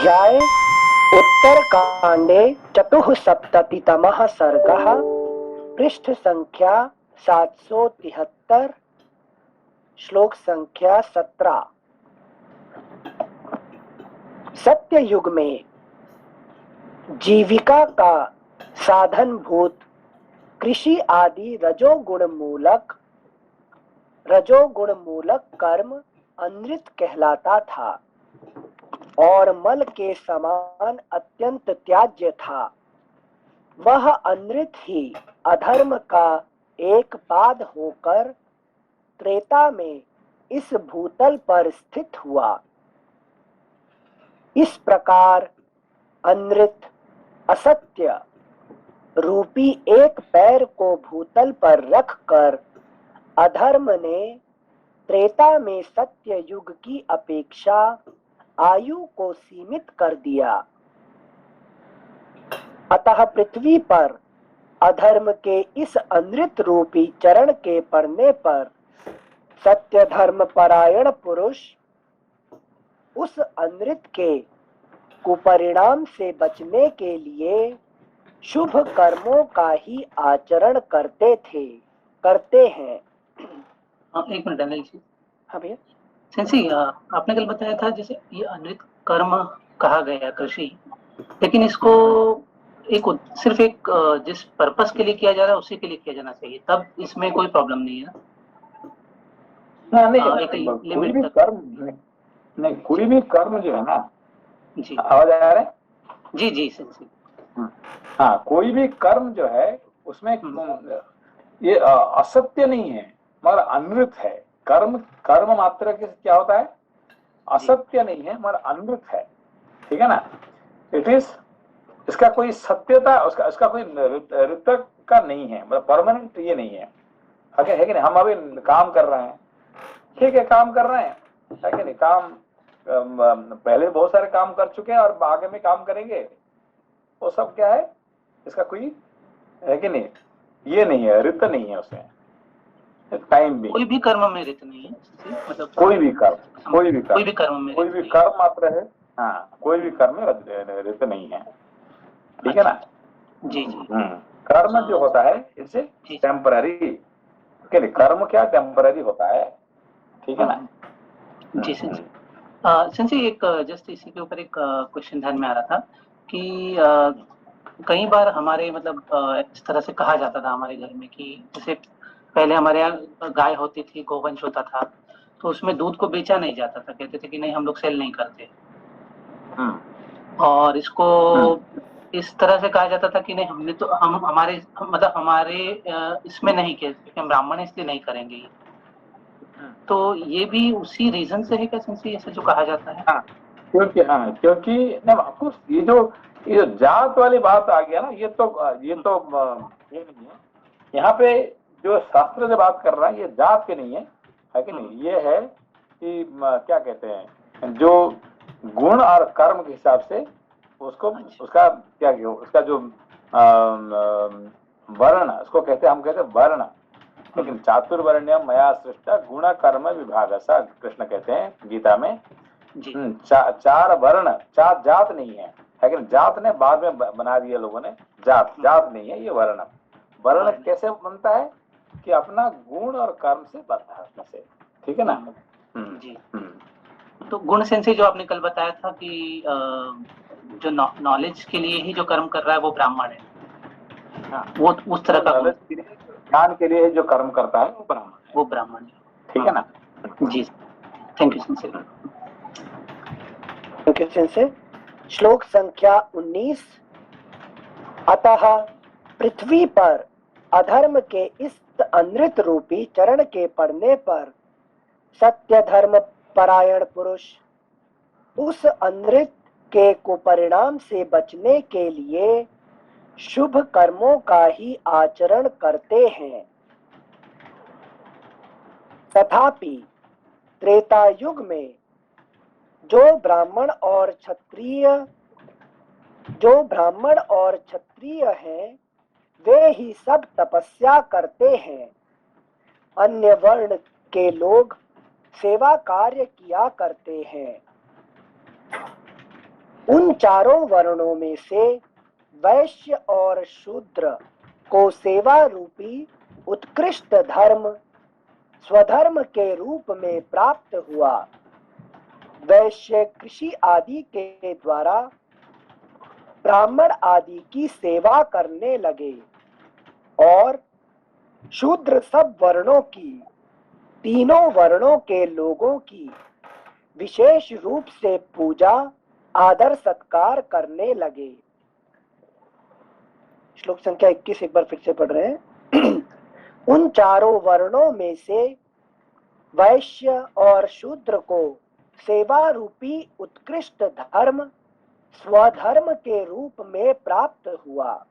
अध्याय उत्तरकाण्डे चतुःसप्ततितमः सर्गः पृष्ठ संख्या 773 श्लोक संख्या 17। सत्ययुग में जीविका का साधनभूत कृषि आदि रजोगुण मूलक कर्म अनृत कहलाता था और मल के समान अत्यंत त्याज्य था। वह अनृत ही अधर्म का एक पाद होकर त्रेता में इस भूतल पर स्थित हुआ। इस प्रकार अनृत असत्य रूपी एक पैर को भूतल पर रखकर अधर्म ने त्रेता में सत्य युग की अपेक्षा आयु को सीमित कर दिया। अतः पृथ्वी पर अधर्म के इस अनृत रूपी चरण के पड़ने पर सत्य धर्म परायण पुरुष उस अनृत के कुपरिणाम से बचने के लिए शुभ कर्मों का ही आचरण करते हैं। एक मिनट अनिल जी। हाँ भैया। सेंसी, आपने कल बताया था जैसे ये अनृत कर्म कहा गया कृषि, लेकिन इसको सिर्फ एक जिस पर्पस के लिए किया जा रहा है उसी के लिए किया जाना चाहिए, तब इसमें कोई प्रॉब्लम नहीं है ना? कोई भी कर्म जो है ना जी, आवाज आ रहा है? जी जी सेंसी। हाँ, कोई भी कर्म जो है उसमें ये असत्य नहीं है मगर अनृत है। कर्म मात्र के क्या होता है? असत्य नहीं है मगर अनृत है। ठीक है ना? इट इज, इसका कोई सत्यता, उसका कोई ऋतक का नहीं है, मतलब परमानेंट ये नहीं है। है कि नहीं? हम अभी काम कर रहे हैं, ठीक है, काम कर रहे हैं, है कि नहीं? काम पहले बहुत सारे काम कर चुके हैं और आगे में काम करेंगे, वो सब क्या है? इसका कोई है कि नहीं? ये नहीं है, ऋत नहीं है उसमें। टाइम भी कोई भी कर्म में ऋत नहीं है, मतलब कोई भी कर्म मात्र है। हाँ, कोई भी कर्म में ऋत नहीं है। ठीक है ना? जी जी। कर्म जो होता है इससे टेम्पररी, कर्म क्या टेम्पररी होता है। ठीक है ना? जी सेंसी, एक जस्ट इसी के ऊपर एक क्वेश्चन ध्यान में आ रहा था कि कई बार हमारे मतलब इस तरह से कहा जाता था हमारे घर में कि जैसे पहले हमारे यहाँ गाय होती थी, गोवंश होता था, तो उसमें दूध को बेचा नहीं जाता था, कहते थे कि नहीं हम लोग सेल नहीं करते। और इसको इस तरह से कहा जाता था कि नहीं हमने तो हमारे इसमें नहीं किया क्योंकि हम ब्राह्मण हैं इसलिए नहीं करेंगे ये। तो ये भी उसी रीजन से है क्या सेंसी, ऐसे जो कहा जाता है? क्योंकि ऑफकोर्स ये जो जात वाली बात आ गया ना, ये तो ये नहीं है। यहाँ पे जो शास्त्र से बात कर रहा है ये जात के नहीं है कि नहीं? ये है कि क्या कहते हैं, जो गुण और कर्म के हिसाब से उसको उसका क्या, उसका जो वर्ण, उसको कहते हैं, हम कहते हैं वर्ण। लेकिन चातुर्वर्ण्यम मया सृष्टा गुण कर्म विभागसा, कृष्ण कहते हैं गीता में। चार वर्ण, चार जात नहीं है, लेकिन जात ने बाद में बना दिया लोगों ने। जात नहीं है ये वर्ण कैसे बनता है कि अपना गुण और कर्म से बनता है उसमें से। ठीक है ना? जी। तो गुण सेंसी जो आपने कल बताया था कि जो नॉलेज के लिए ही जो कर्म कर रहा है वो ब्राह्मण है। हाँ, वो उस तरह का ज्ञान के लिए जो कर्म करता है वो ब्राह्मण है। ठीक है ना? जी, थैंक यू सेंसी। श्लोक संख्या 19। अतः पृथ्वी पर अधर्म के इस अनृत रूपी चरण के पड़ने पर सत्य धर्म परायण पुरुष उस अनृत के कुपरिणाम से बचने के लिए शुभ कर्मों का ही आचरण करते हैं। तथापि त्रेता युग में जो ब्राह्मण और क्षत्रिय हैं वे ही सब तपस्या करते हैं। अन्य वर्ण के लोग सेवा कार्य किया करते हैं। उन चारों वर्णों में से वैश्य और शूद्र को सेवा रूपी उत्कृष्ट धर्म स्वधर्म के रूप में प्राप्त हुआ। वैश्य कृषि आदि के द्वारा ब्राह्मण आदि की सेवा करने लगे और शूद्र सब वर्णों की, तीनों वर्णों के लोगों की विशेष रूप से पूजा आदर सत्कार करने लगे। श्लोक संख्या 21 एक बार फिर से पढ़ रहे हैं। उन चारों वर्णों में से वैश्य और शूद्र को सेवा रूपी उत्कृष्ट धर्म स्वधर्म के रूप में प्राप्त हुआ।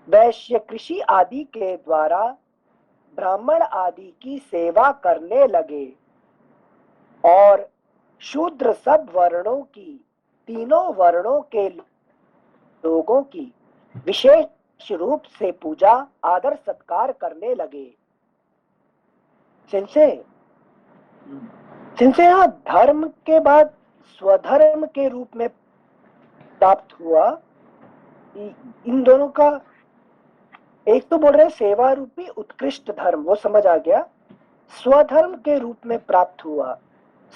वैश्य कृषि आदि के द्वारा ब्राह्मण आदि की सेवा करने लगे और शूद्र सब वर्णों की, तीनों वर्णों के लोगों की विशेष रूप से पूजा आदर सत्कार करने लगे। सिंसे यहाँ धर्म के बाद स्वधर्म के रूप में प्राप्त हुआ। इन दोनों का एक तो बोल रहे सेवा रूपी उत्कृष्ट धर्म, वो समझ आ गया। स्वधर्म के रूप में प्राप्त हुआ,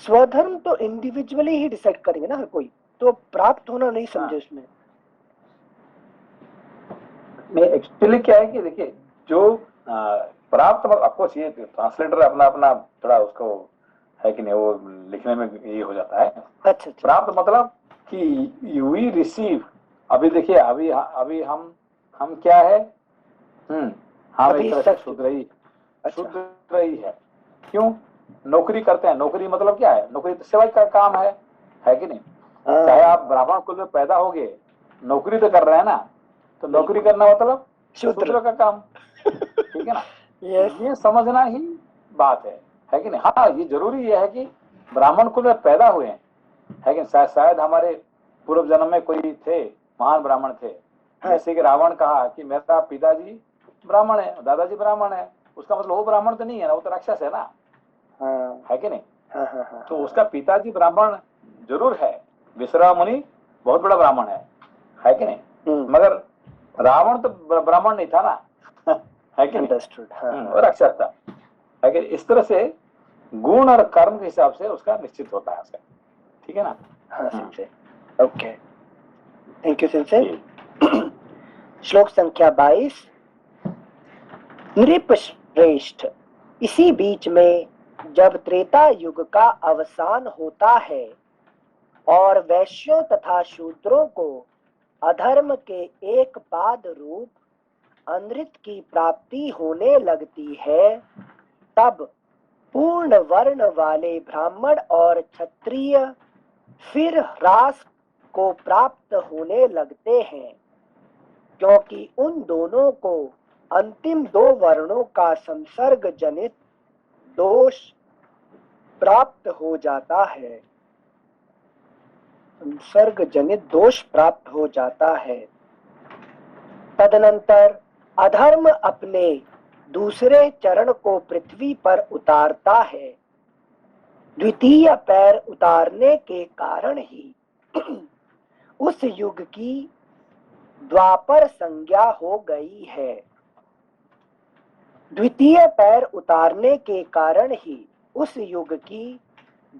स्वधर्म तो इंडिविजुअली ही डिसाइड करेंगे ना हर कोई, तो प्राप्त होना नहीं समझे उसमें। नहीं, एक्चुअली क्या है कि देखिए जो प्राप्त, ऑफकोर्स ये ट्रांसलेटर अपना अपना थोड़ा उसको है कि नहीं, वो लिखने में ये हो जाता है। अच्छा। प्राप्त मतलब कि वी रिसीव। अभी देखिए अभी अभी हम क्या है, हम एक तरह से शूद्र ही है। क्यों? नौकरी करते हैं। नौकरी मतलब क्या है? नौकरी तो सेवा का काम है कि नहीं? चाहे आप ब्राह्मण कुल में पैदा हो गए, नौकरी तो कर रहे हैं ना, तो नौकरी करना मतलब शूद्र का काम, ठीक है ना? ये समझना ही बात है कि नहीं? हाँ, ये जरूरी ये है कि ब्राह्मण कुल में पैदा हुए हैं, है कि शायद हमारे पूर्व जन्म में कोई थे, महान ब्राह्मण थे। जैसे कि रावण कहा कि मेरा पिताजी ब्राह्मण है, दादाजी ब्राह्मण है, उसका मतलब वो ब्राह्मण तो नहीं है ना, वो तो राक्षस है ना, है कि नहीं? तो उसका पिताजी ब्राह्मण जरूर है। विश्रवा मुनि बहुत बड़ा ब्राह्मण है कि नहीं? मगर रावण तो ब्राह्मण नहीं था ना, है कि नहीं? वो राक्षस था, है कि? इस तरह से गुण और कर्म के हिसाब से उसका निश्चित होता है उसका, ठीक है ना? Okay, thank you sense. श्लोक संख्या 22। नृप श्रेष्ठ, इसी बीच में जब त्रेता युग का अवसान होता है और वैश्यों तथा शूद्रों को अधर्म के एक पाद रूप अनृत की प्राप्ति होने लगती है, तब पूर्ण वर्ण वाले ब्राह्मण और क्षत्रिय फिर ह्रास को प्राप्त होने लगते हैं, क्योंकि उन दोनों को अंतिम दो वर्णों का संसर्ग जनित दोष प्राप्त हो जाता है। संसर्ग जनित दोष प्राप्त हो जाता है। तदनंतर अधर्म अपने दूसरे चरण को पृथ्वी पर उतारता है। द्वितीय पैर उतारने के कारण ही उस युग की द्वापर संज्ञा हो गई है। द्वितीय पैर उतारने के कारण ही उस युग की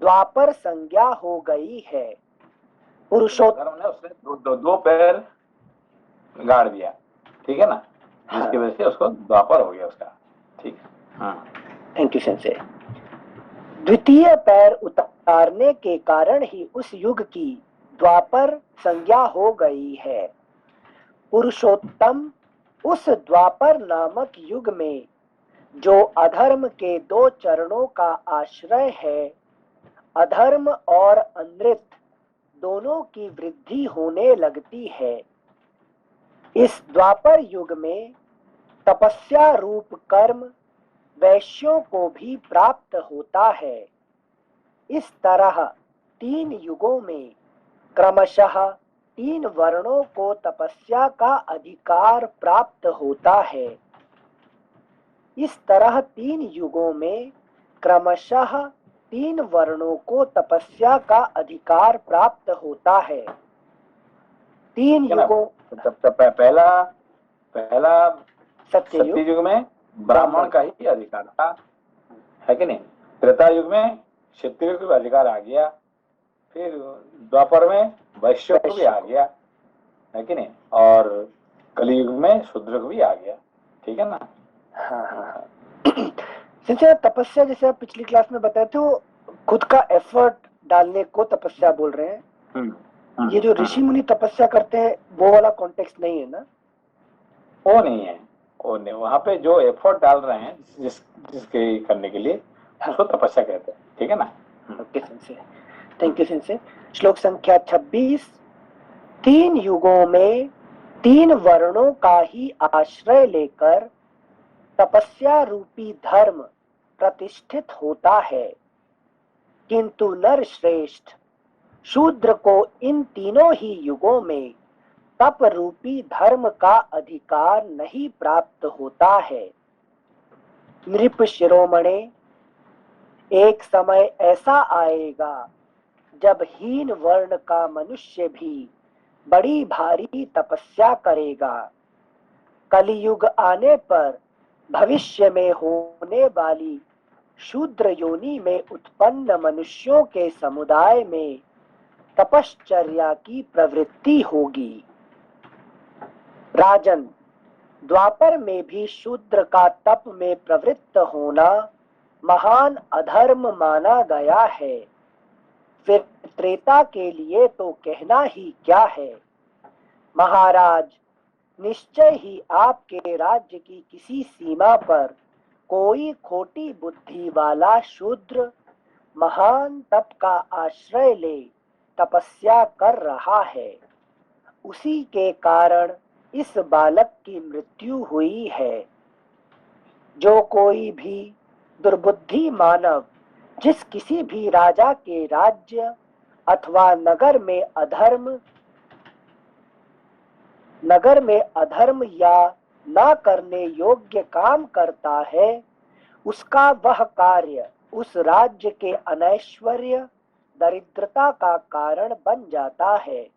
द्वापर संज्ञा हो गई है। पुरुषोत्तम ने उसने दो पैर गाड़ दिया, ठीक है ना, जिसकी वजह से उसको द्वापर हो गया उसका, ठीक है। Thank you sensei. द्वितीय पैर उतारने के कारण ही उस युग की द्वापर संज्ञा हो गई है। पुरुषोत्तम उस द्वापर नामक युग में जो अधर्म के दो चरणों का आश्रय है, अधर्म और अनृत दोनों की वृद्धि होने लगती है। इस द्वापर युग में तपस्या रूप कर्म वैश्यों को भी प्राप्त होता है। इस तरह तीन युगों में क्रमशः तीन वर्णों को तपस्या का अधिकार प्राप्त होता है। इस तरह तीन युगों में क्रमशः तीन वर्णों को तपस्या का अधिकार प्राप्त होता है। तीन है ना? युगों पहला पहला सत्ययुग, सत्ययुग में ब्राह्मण का ही अधिकार था, है कि नहीं? त्रेता युग में क्षत्रिय को भी अधिकार आ गया, फिर द्वापर में वैश्य को भी आ गया, है कि नहीं? और कलयुग में शूद्र को भी आ गया, ठीक है ना? हाँ हाँ। सिंचर तपस्या जैसे आप पिछली क्लास में बताए थे, वो खुद का एफर्ट डालने को तपस्या बोल रहे हैं। ये जो ऋषि मुनि तपस्या करते हैं वो वाला कॉन्टेक्स्ट नहीं है ना? वो नहीं है, वो नहीं। वहां पे जो एफर्ट डाल रहे हैं जिसके करने के लिए, उसको तपस्या कहते हैं, ठीक है ना? Okay sensei, thank you sensei. श्लोक संख्या 26। तीन युगों में तीन वर्णों का ही आश्रय लेकर तपस्या रूपी धर्म प्रतिष्ठित होता है, किंतु नर श्रेष्ठ शूद्र को इन तीनों ही युगों में तप रूपी धर्म का अधिकार नहीं प्राप्त होता है। नृप शिरोमणे, एक समय ऐसा आएगा जब हीन वर्ण का मनुष्य भी बड़ी भारी तपस्या करेगा। कलियुग आने पर भविष्य में होने वाली शूद्र योनि में उत्पन्न मनुष्यों के समुदाय में तपश्चर्या की प्रवृत्ति होगी। राजन, द्वापर में भी शूद्र का तप में प्रवृत्त होना महान अधर्म माना गया है। फिर त्रेता के लिए तो कहना ही क्या है। महाराज, निश्चय ही आपके राज्य की किसी सीमा पर कोई खोटी बुद्धि वाला शूद्र महान तप का आश्रय ले तपस्या कर रहा है। उसी के कारण इस बालक की मृत्यु हुई है। जो कोई भी दुर्बुद्धि मानव जिस किसी भी राजा के राज्य अथवा नगर में अधर्म या ना करने योग्य काम करता है, उसका वह कार्य उस राज्य के अनैश्वर्य दरिद्रता का कारण बन जाता है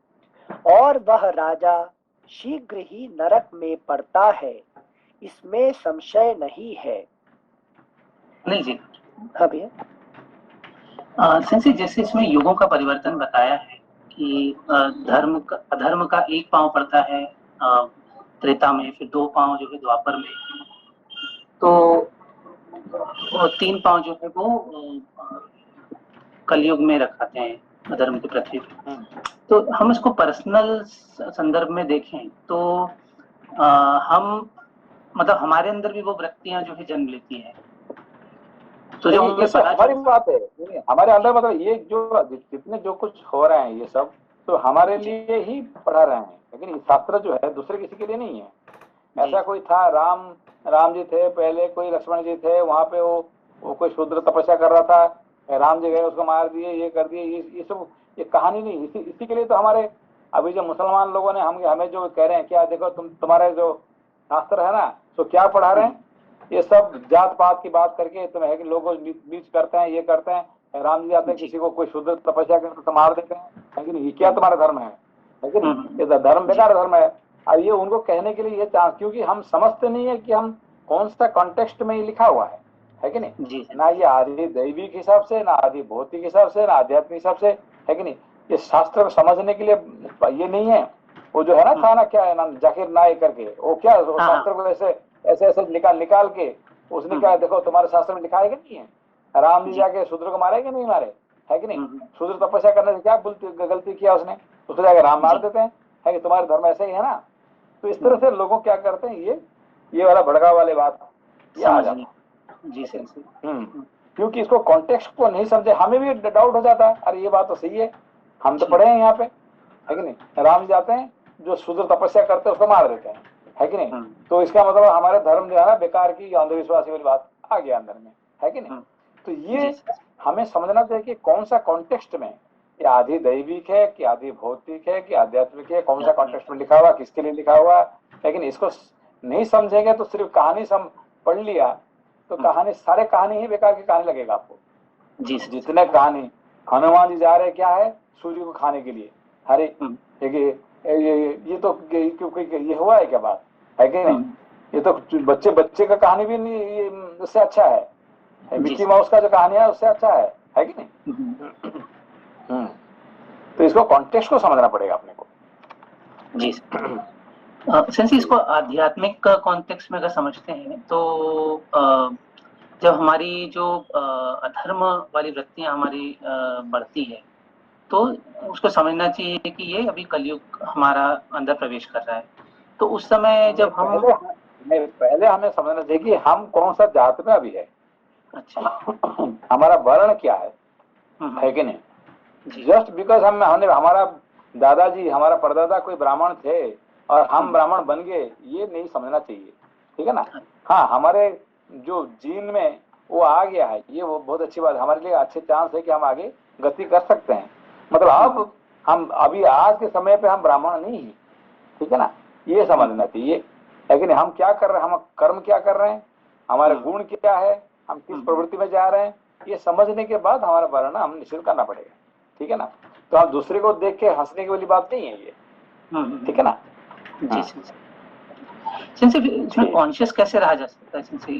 और वह राजा शीघ्र ही नरक में पड़ता है, इसमें संशय नहीं है। नहीं जी। हाँ भैया। सिंसी जैसे इसमें युगों का परिवर्तन बताया है कि अधर्म का एक पांव पड़ता है त्रेता में, फिर दो पांव जो है द्वापर में, तो तीन पांव जो है वो कलयुग में रखाते हैं अधर्म की पृथ्वी पे। तो हम इसको पर्सनल संदर्भ में देखें तो हम मतलब हमारे अंदर भी वो वृत्तियां जो है जन्म लेती है। तो जो ये सब हमारी बात है, हमारे अंदर मतलब ये जो जितने जो कुछ हो रहे हैं ये सब तो हमारे लिए ही पढ़ा रहे हैं, लेकिन शास्त्र जो है दूसरे किसी के लिए नहीं है। ऐसा कोई था, राम जी थे पहले, कोई लक्ष्मण जी थे, वहां पे वो कोई शूद्र तपस्या कर रहा था, राम जी गए उसको मार दिए, ये कर दिए, ये सब ये कहानी नहीं। इसी के लिए तो हमारे अभी जो मुसलमान लोगों ने हमें जो कह रहे हैं, क्या देखो तुम्हारे जो शास्त्र है ना, तो क्या पढ़ा रहे हैं, ये सब जात पात की बात करके तो है कि लोग बीच करते हैं, ये करते हैं। राम जी आते हैं, किसी को कोई शूद्र तपस्या करके तो मार देते हैं, है कि नहीं? ये क्या तुम्हारा धर्म है कि नहीं? ये धर्म बेकार धर्म है। और ये उनको कहने के लिए ये चांस, क्योंकि हम समझते नहीं है कि हम कौन सा कॉन्टेक्स्ट में ये लिखा हुआ है कि नहीं? ना ये आदि दैविक हिसाब से, ना आदि भौतिक हिसाब से, ना आध्यात्मिक हिसाब से, है कि नहीं? ये शास्त्र समझने के लिए ये नहीं है। वो जो है ना था ना, क्या है नाम, जाकिर नायक करके, वो क्या शास्त्र को ऐसे ऐसे निकाल के उसने क्या, देखो तुम्हारे शास्त्र में लिखा है कि नहीं है, राम जी जाके शूद्र को मारे कि नहीं मारे, है कि नहीं? शूद्र तपस्या करने से क्या गलती किया उसने, उसको जाके राम मार देते हैं, है कि तुम्हारे धर्म ऐसे ही है ना? तो इस तरह से लोगों क्या करते हैं, ये वाला भड़का वाले बात ये आ जाता है। क्योंकि इसको कॉन्टेक्स्ट को नहीं समझे, हमें भी डाउट हो जाता है, अरे ये बात तो सही है, हम तो पढ़े हैं यहाँ पे, है कि नहीं? राम जाते हैं, जो शूद्र तपस्या करते हैं उसको मार देते हैं, है कि नहीं? तो इसका मतलब हमारे धर्म जो है ना बेकार की अंधविश्वासी वाली बात आ गया अंदर में, है कि नहीं? तो ये हमें समझना चाहिए कि कौन सा कॉन्टेक्स्ट में, कि आदि दैविक है कि आदि भौतिक है कि आध्यात्मिक है, कौन सा कॉन्टेक्स्ट में लिखा हुआ, किसके लिए लिखा हुआ। लेकिन इसको नहीं समझेंगे तो सिर्फ कहानी पढ़ लिया तो कहानी, सारे कहानी ही बेकार की कहानी लगेगा आपको, जी सर। जितने कहानी हनुमान जी जा रहे क्या है, सूर्य को खाने के लिए। अरे ये तो ये हुआ है क्या बात, है कि नहीं? ये तो बच्चे का कहानी भी नहीं, ये उससे अच्छा है मिक्की माउस का जो कहानी है उससे अच्छा है कि नहीं? तो इसको कॉन्टेक्स्ट को समझना पड़ेगा अपने को। जी सेंस इसको आध्यात्मिक कॉन्टेक्स्ट में अगर समझते हैं तो जब हमारी जो अधर्म वाली वृत्तियां हमारी बढ़ती है तो उसको समझना चाहिए कि ये अभी कलयुग हमारा अंदर प्रवेश कर रहा है। तो उस समय जब हम पहले हमें समझना चाहिए कि हम कौन सा जात में अभी है। अच्छा हमारा वर्ण क्या है कि नहीं? जस्ट बिकॉज हमने हमारा दादाजी हमारा परदादा कोई ब्राह्मण थे और हम ब्राह्मण बन गए, ये नहीं समझना चाहिए, ठीक है ना? हाँ, हमारे जो जीन में वो आ गया है, ये वो बहुत अच्छी बात है, हमारे लिए अच्छे चांस है कि हम आगे गति कर सकते हैं। मतलब अब हम अभी आज के समय पे हम ब्राह्मण नहीं है, ठीक है ना? ये समझना चाहिए, लेकिन हम क्या कर रहे हैं, हम कर्म क्या कर रहे हैं, हमारे गुण क्या है, हम किस प्रवृत्ति में जा रहे हैं, ये समझने के बाद हमारा वर्ण हम निश्चित करना पड़ेगा, ठीक है ना? तो आप दूसरे को देख के हंसने की वाली बात नहीं है ये, ठीक है ना? जी सिंसे इसमें कॉन्शियस कैसे रहा जा सकता है सिंसे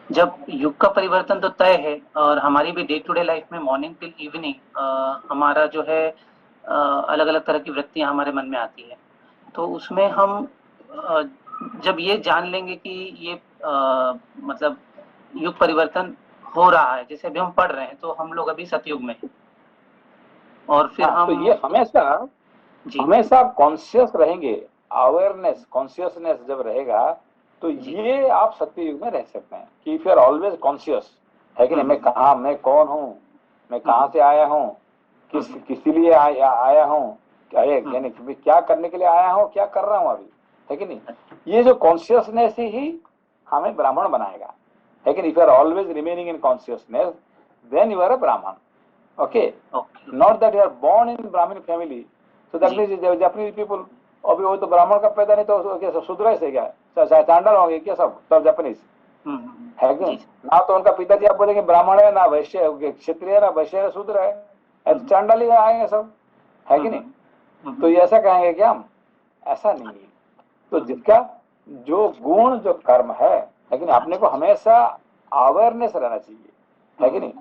जब युग का परिवर्तन तो तय है और हमारी भी डे टू डे लाइफ में मॉर्निंग टिल इवनिंग हमारा जो है अलग अलग तरह की वृत्तियां हमारे मन में आती है। तो उसमें हम जब ये जान लेंगे कि ये मतलब युग परिवर्तन हो रहा है, जैसे अभी हम पढ़ रहे हैं तो हम लोग अभी सतयुग में हैं और फिर हम तो ये हमेशा कॉन्शियस रहेंगे, अवेयरनेस कॉन्शियसनेस जब रहेगा तो ये आप सत्ययुग में रह सकते हैं कि if you are always conscious, है कि नहीं? मैं कौन हूँ, मैं कहाँ से आया हूँ, किसी लिए आया हूँ, यानी क्या करने के लिए आया हूँ, क्या कर रहा हूँ अभी, है कि नहीं? ये जो कॉन्शियसनेस ही हमें ब्राह्मण बनाएगा, है कि नहीं? If you are always remaining in consciousness then you are a Brahmin, okay? Not that you are born in Brahmin family, so that means Japanese people, अभी वो तो ब्राह्मण का पैदा नहीं तो क्या सब शूद्र से क्या चांडाल होंगे क्या सब जापानीज, है कि ना? तो उनका पिताजी आप बोलेंगे ब्राह्मण है, ना वैश्य क्षत्रिय, ना वैश्य है, शूद्र है, चांडाल ही आएंगे सब, है कि नहीं? तो ये ऐसा कहेंगे क्या हम? ऐसा नहीं है। तो जिसका जो गुण जो कर्म है, लेकिन अपने को हमेशा अवेयरनेस रहना चाहिए, है कि नहीं?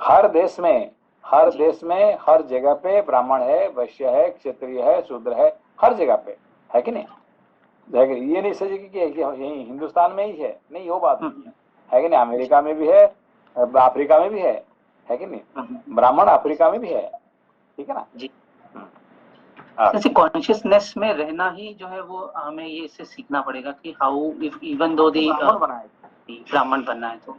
हर देश में हर जगह पे ब्राह्मण है, वैश्य है, क्षत्रिय है, शूद्र है, हर जगह पे, है कि नहीं? ये नहीं सोचिए कि यही हिंदुस्तान में ही है, नहीं, वो बात नहीं है कि नहीं? अमेरिका में भी है, अफ्रीका में भी है कि नहीं? ब्राह्मण अफ्रीका में भी है, ठीक है ना? जी कॉन्शियसनेस में रहना ही जो है वो हमें ये इससे सीखना पड़ेगा कि हाउ इफ इवन दो दी ब्राह्मण बनना है तो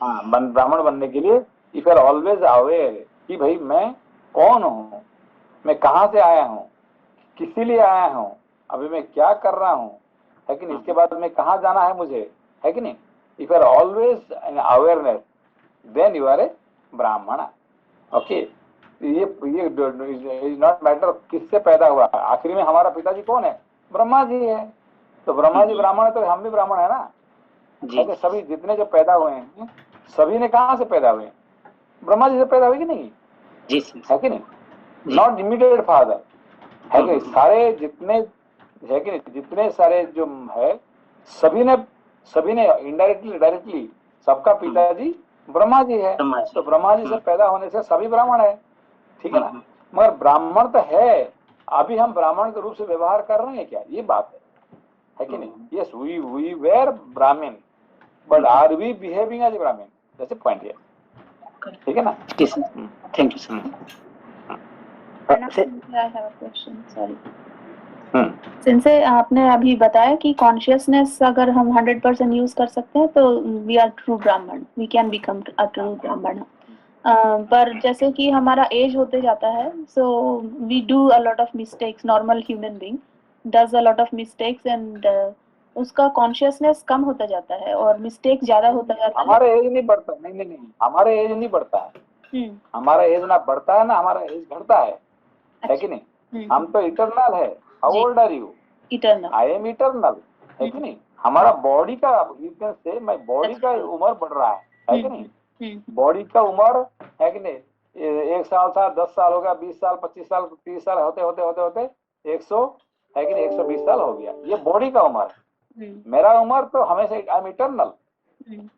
ब्राह्मण बनने के लिए इफ आर ऑलवेज अवेयर कि भाई मैं कौन हूँ, मैं कहाँ से आया हूँ, किसी लिए आया हूँ, अभी मैं क्या कर रहा हूँ, है कि नहीं? इसके बाद में कहाँ जाना है मुझे, है कि नहीं? If are always in awareness then you are a Brahmin, okay? ये इज नॉट मैटर किससे पैदा हुआ, आखिरी में हमारा पिताजी कौन है? ब्रह्मा जी है, तो ब्रह्मा जी ब्राह्मण है तो हम भी ब्राह्मण है ना? जी। सभी जितने जो पैदा हुए हैं सभी ने कहाँ से पैदा हुए? ब्रह्मा जी से पैदा हुए कि नहीं? जी है कि नहीं? नॉट इमीडिएट फादर, है कि सारे जितने, है कि नहीं? जितने सारे जो है सभी ने इनडायरेक्टली डायरेक्टली सबका पिताजी ब्रह्मा जी है, तो ब्रह्मा जी से पैदा होने से सभी ब्राह्मण है, ठीक है ना? मगर ब्राह्मण तो है, अभी हम ब्राह्मण के रूप से व्यवहार कर रहे हैं क्या, ये बात है कि नहीं? Yes we were Brahmin but are we behaving as Brahmin, that's the point here, ठीक है ना? Thank you sir. I have a question, sorry. Since आपने अभी बताया कि कॉन्शियसनेस अगर हम 100% यूज कर सकते हैं तो we are true Brahmin, we can become a true Brahmin. पर जैसे कि हमारा एज होते जाता है, so we do a lot of mistakes, normal human being does a lot of mistakes and उसका कॉन्शियसनेस कम होता जाता है और मिस्टेक ज्यादा होता जाता है। हमारा एज नहीं बढ़ता, नहीं, हमारा एज नहीं बढ़ता है, हमारा एज ना बढ़ता है ना हमारा एज घटता है कि नहीं? हम तो इटर्नल है। How old are you? Eternal. I am eternal, है कि नहीं? हमारा बॉडी का, you can say my body का उम्र बढ़ रहा है कि नहीं? बॉडी का उम्र है कि नहीं? 1 साल था, 10 साल हो गया, 20 साल, 25 साल, 30 साल, होते होते होते होते 100 है कि नहीं, 120 साल हो गया। ये बॉडी का उम्र है। मेरा उम्र तो हमेशा, आई एम इटर्नल।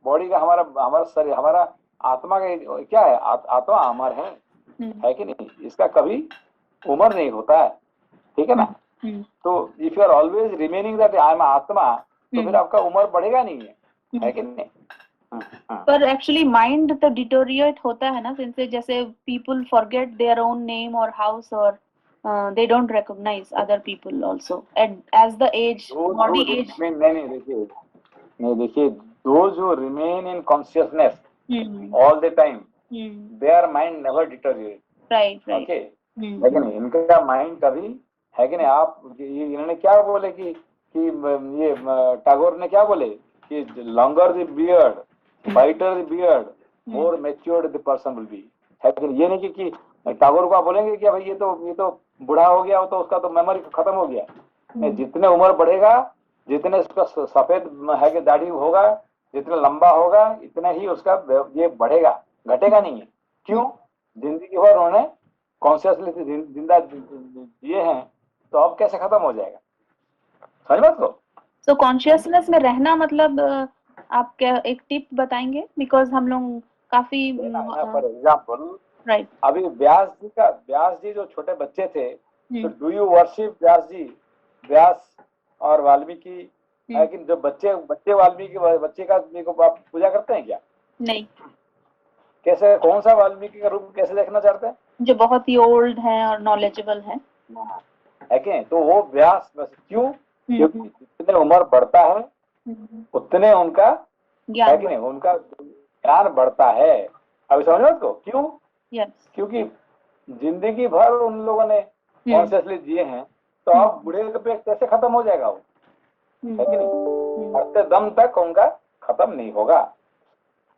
बॉडी का हमारा शरीर, हमारा आत्मा का क्या है? आत्मा अमर है कि नहीं? इसका कभी उम्र नहीं होता है, ठीक है ना? तो if you are always remaining that I am atma, तो फिर आपका उम्र बढ़ेगा नहीं है कि नहीं? पर एक्चुअली माइंड तो डिटोरिएट होता है ना, जिनसे जैसे people forget their own name और हाउस, और they don't recognize other people also as the age body age. नहीं देखिए, those who remain in consciousness all the time, their mind never deteriorate. Right. Okay. है कि नहीं? इनका mind कभी, है कि नहीं? आप इन्होंने क्या बोले कि ये टैगोर ने क्या बोले कि longer the beard, whiter the beard, more matured the person will be. है कि नहीं? ये नहीं कि टैगोर को आप बोलेंगे कि भाई ये तो बूढ़ा हो गया, तो उसका तो मेमोरी खत्म हो गया। नहीं, जितने उम्र बढ़ेगा, जितने उसका सफेद है कि दाढ़ी होगा, जितना लंबा होगा, इतना ही उसका ये बढ़ेगा, घटेगा नहीं है। क्यों? जिंदगी भर उन्होंने कॉन्शियसली जिंदा जिए हैं, तो अब कैसे खत्म हो जाएगा? समझ बात को? तो कॉन्शियसनेस में रहना मतलब आप क्या एक टिप बताएंगे? बिकॉज हम लोग काफी फॉर एग्जाम्पल, राइट, अभी व्यास जी जो छोटे बच्चे थे, तो डू यू वर्शिप व्यास और वाल्मीकि? है कि जो बच्चे वाल्मीकि बच्चे का आप पूजा करते हैं क्या? नहीं। कैसे, कौन सा वाल्मीकि का रूप कैसे देखना चाहते हैं? जो बहुत ही ओल्ड है और नॉलेजेबल है कि? तो वो व्यास, बस क्यों? क्योंकि जितने उम्र बढ़ता है उतने उनका है कि नहीं, उनका ज्ञान बढ़ता है। अभी समझ लो उसको क्यों? क्योंकि जिंदगी भर उन लोगों ने कॉन्शियसली जिए हैं, तो अब बूढ़े पे कैसे खत्म हो जाएगा वो? है कि नहीं? मरते दम तक उनका खत्म नहीं होगा।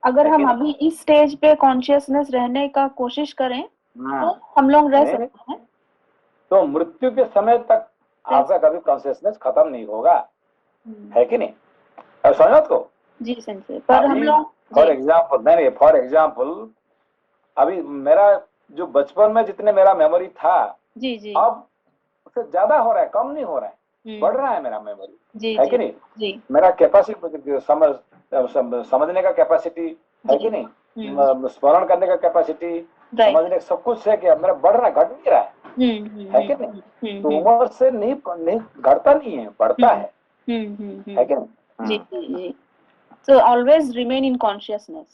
अगर हम अभी इस स्टेज पे कॉन्शियसनेस रहने का कोशिश करें तो हम लोग रह सकते हैं। तो मृत्यु के समय तक आपका कभी कॉन्शियसनेस खत्म नहीं होगा, है कि नहीं? अब समझो को? जी सेंसे, पर हम लोग फॉर एग्जाम्पल अभी मेरा जो बचपन में जितने मेरा मेमोरी था, जी अब उससे ज्यादा हो रहा है, कम नहीं हो रहा है, बढ़ रहा है मेरा मेमोरी, है कि नहीं? जी। मेरा कैपेसिटी, समझने का कैपेसिटी, है कि नहीं? स्मरण करने का कैपेसिटी, समझने का सब कुछ है कि मेरा बढ़ रहा है, घट नहीं रहा है कि नहीं? तो उम्र से नहीं घटता नहीं है, बढ़ता है कि नहीं? जी जी। So always remain in consciousness.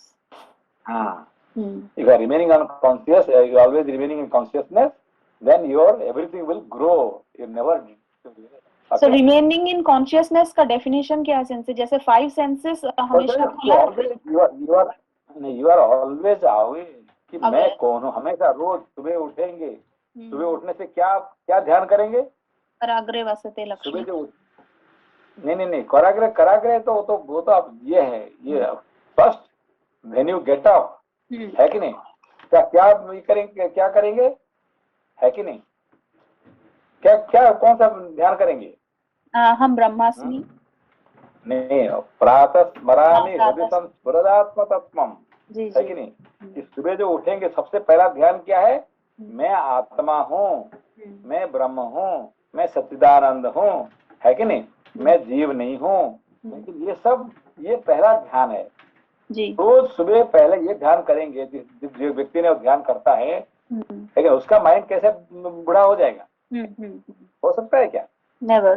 If you are remaining unconscious, you are always remaining in consciousness, then your everything will grow. You never. Okay? So remaining in consciousness का definition क्या है सेंसे? जैसे 5 senses हमेशा you are always aware कि मैं कौन हूँ। हमेशा रोज सुबह उठेंगे, सुबह उठने से क्या ध्यान करेंगे? कराग्रे वसते लक्ष्मी। सुबह जो नहीं कराग्रे तो वो तो आप ये है, ये first when you get up, है कि नहीं? क्या करेंगे, है कि नहीं? क्या कौन सा ध्यान करेंगे? हम ब्रह्मास्मि नहीं, प्रातः स्मरामि हृदयं स्फुरदात्मतत्त्वम्, है कि नहीं? कि सुबह जो उठेंगे सबसे पहला ध्यान क्या है? मैं आत्मा हूँ, मैं ब्रह्म हूँ, मैं सच्चिदानंद हूँ, है कि नहीं? मैं जीव नहीं हूँ। लेकिन ये पहला ध्यान है जी। तो सुबह पहले ये ध्यान करेंगे, जिस व्यक्ति ने ध्यान करता है, लेकिन उसका माइंड कैसे बूढ़ा हो जाएगा? हो सकता है क्या? नेवर।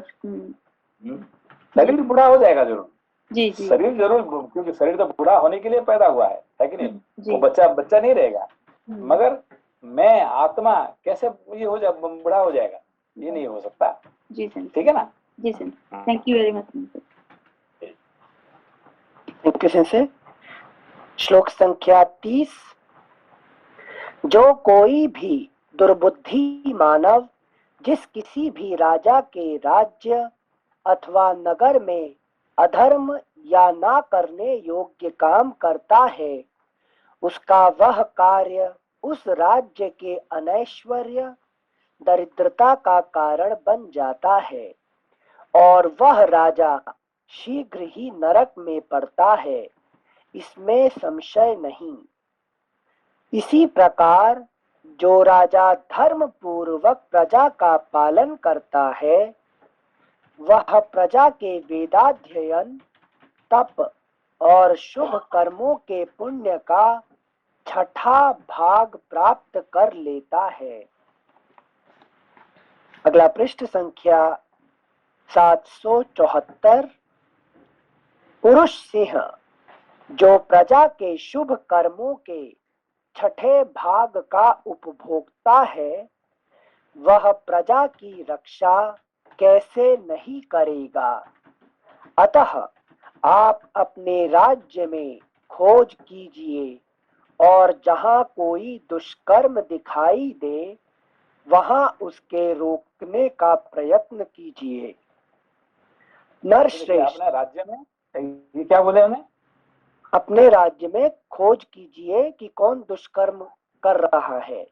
शरीर बूढ़ा हो जाएगा जरूर जी। शरीर जरूर, क्योंकि शरीर तो बूढ़ा होने के लिए पैदा हुआ है कि नहीं? वो बच्चा नहीं रहेगा, मगर मैं आत्मा कैसे ये हो जाए, बूढ़ा हो जाएगा? ये नहीं हो सकता जी। ठीक है ना? जी sir, thank you very much. Thank you sense. श्लोक संख्या 30। जो कोई भी दुर्बुद्धि मानव जिस किसी भी राजा के राज्य अथवा नगर में अधर्म या ना करने योग्य काम करता है, उसका वह कार्य उस राज्य के अनैश्वर्य दरिद्रता का कारण बन जाता है, और वह राजा शीघ्र ही नरक में पड़ता है, इसमें संशय नहीं। इसी प्रकार जो राजा धर्म पूर्वक प्रजा का पालन करता है, वह प्रजा के वेदाध्ययन, तप और शुभ कर्मों के पुण्य का छठा भाग प्राप्त कर लेता है। अगला पृष्ठ संख्या 774। पुरुष सिंह जो प्रजा के शुभ कर्मों के छठे भाग का उपभोक्ता है, वह प्रजा की रक्षा कैसे नहीं करेगा। अतः आप अपने राज्य में खोज कीजिए और जहां कोई दुष्कर्म दिखाई दे, वहां उसके रोकने का प्रयत्न कीजिए। नरश्रेष्ठ अपने राज्य में, ये क्या बोले उन्हें? अपने राज्य में खोज कीजिए कि कौन दुष्कर्म कर रहा है।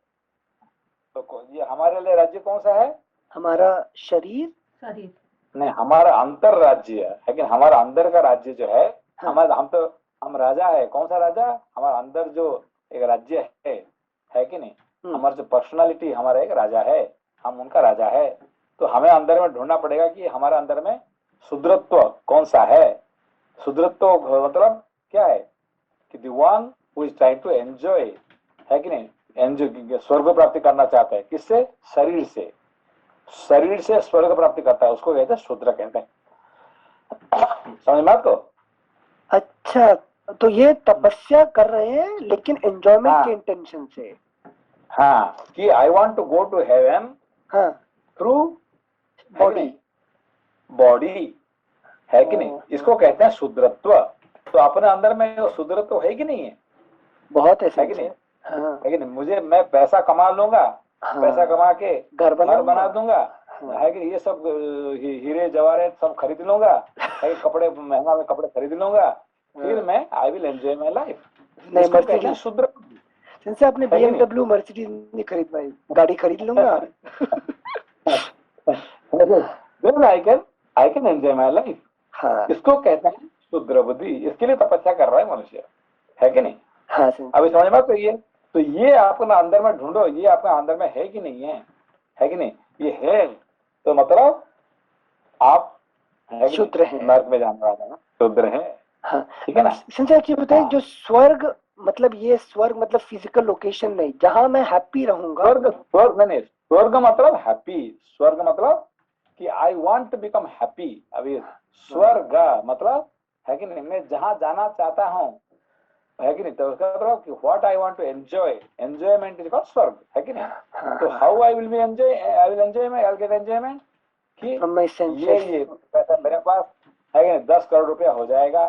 तो ये हमारे लिए राज्य कौन सा है? हमारा शरीर नहीं, हमारा अंतर राज्य है, लेकिन हमारा अंदर का राज्य जो है, हाँ। हम राजा है। कौन सा राजा? हमारा अंदर जो एक राज्य है कि नहीं? हमारा जो पर्सनालिटी, हमारा एक राजा है, हम उनका राजा है। तो हमें अंदर में ढूंढना पड़ेगा कि हमारे अंदर में शुद्रत्व कौन सा है। शुद्रत्व मतलब क्या है कि the one who is trying to enjoy, है कि नहीं, एंजॉय, स्वर्ग प्राप्ति करना चाहता है। किससे? शरीर से। शरीर से स्वर्ग प्राप्ति करता है, उसको कहते हैं शूद्र कहते हैं। समझ में आपको? अच्छा, तो ये तपस्या कर रहे हैं लेकिन एंजॉयमेंट हाँ। के इंटेंशन से। हाँ, कि I want to go to heaven हाँ, थ्रू बॉडी। बॉडी, है कि नहीं? इसको कहते हैं शुद्रत्व। तो अपने अंदर में वो शुद्रत्व है कि नहीं है? बहुत है कि नहीं? हाँ, है कि नहीं? मैं पैसा कमा लूंगा, हाँ, पैसा कमा के घर बना दूंगा, हाँ। है कि ये सब हीरे जवाहरात सब खरीद लूंगा, है कि कपड़े महंगा में कपड़े खरीद लूंगा, फिर मैं आई विल एंजॉय माई लाइफ। नहीं, इसको कहते हैं शुद्र। सिंस आपने BMW मर्सिडीज नहीं खरीद पाई, गाड़ी खरीद लूंगा। I can enjoy my life. हाँ, इसको कहते हैं शुद्र बुद्धि। इसके लिए तपस्या कर रहा है मनुष्य, है कि नहीं? हाँ। अभी समझ में? तो ये अपना अंदर में ढूंढो, ये अपने अंदर में है कि नहीं है कि नहीं? ये है तो मतलब आप शुद्र हैं। नर्क में जाने वाला है, शुद्र है। हाँ, ठीक है ना? संजय जी बताइए, हाँ। जो स्वर्ग मतलब, ये स्वर्ग मतलब फिजिकल लोकेशन नहीं, जहां मैं हैप्पी रहूंगा। स्वर्ग नहीं, स्वर्ग मतलब हैप्पी। स्वर्ग मतलब कि I want to become happy. अभी स्वर्ग मतलब है कि नहीं, मैं जहां जाना चाहता हूँ, है कि नहीं? तो उसका मतलब कि what I want to enjoy, enjoyment is called स्वर्ग, है कि नहीं? तो how I will be enjoy, I will enjoy my, I will get enjoyment कि From my senses. ये पैसा मेरे पास है कि नहीं, 10 करोड़ रुपया हो जाएगा,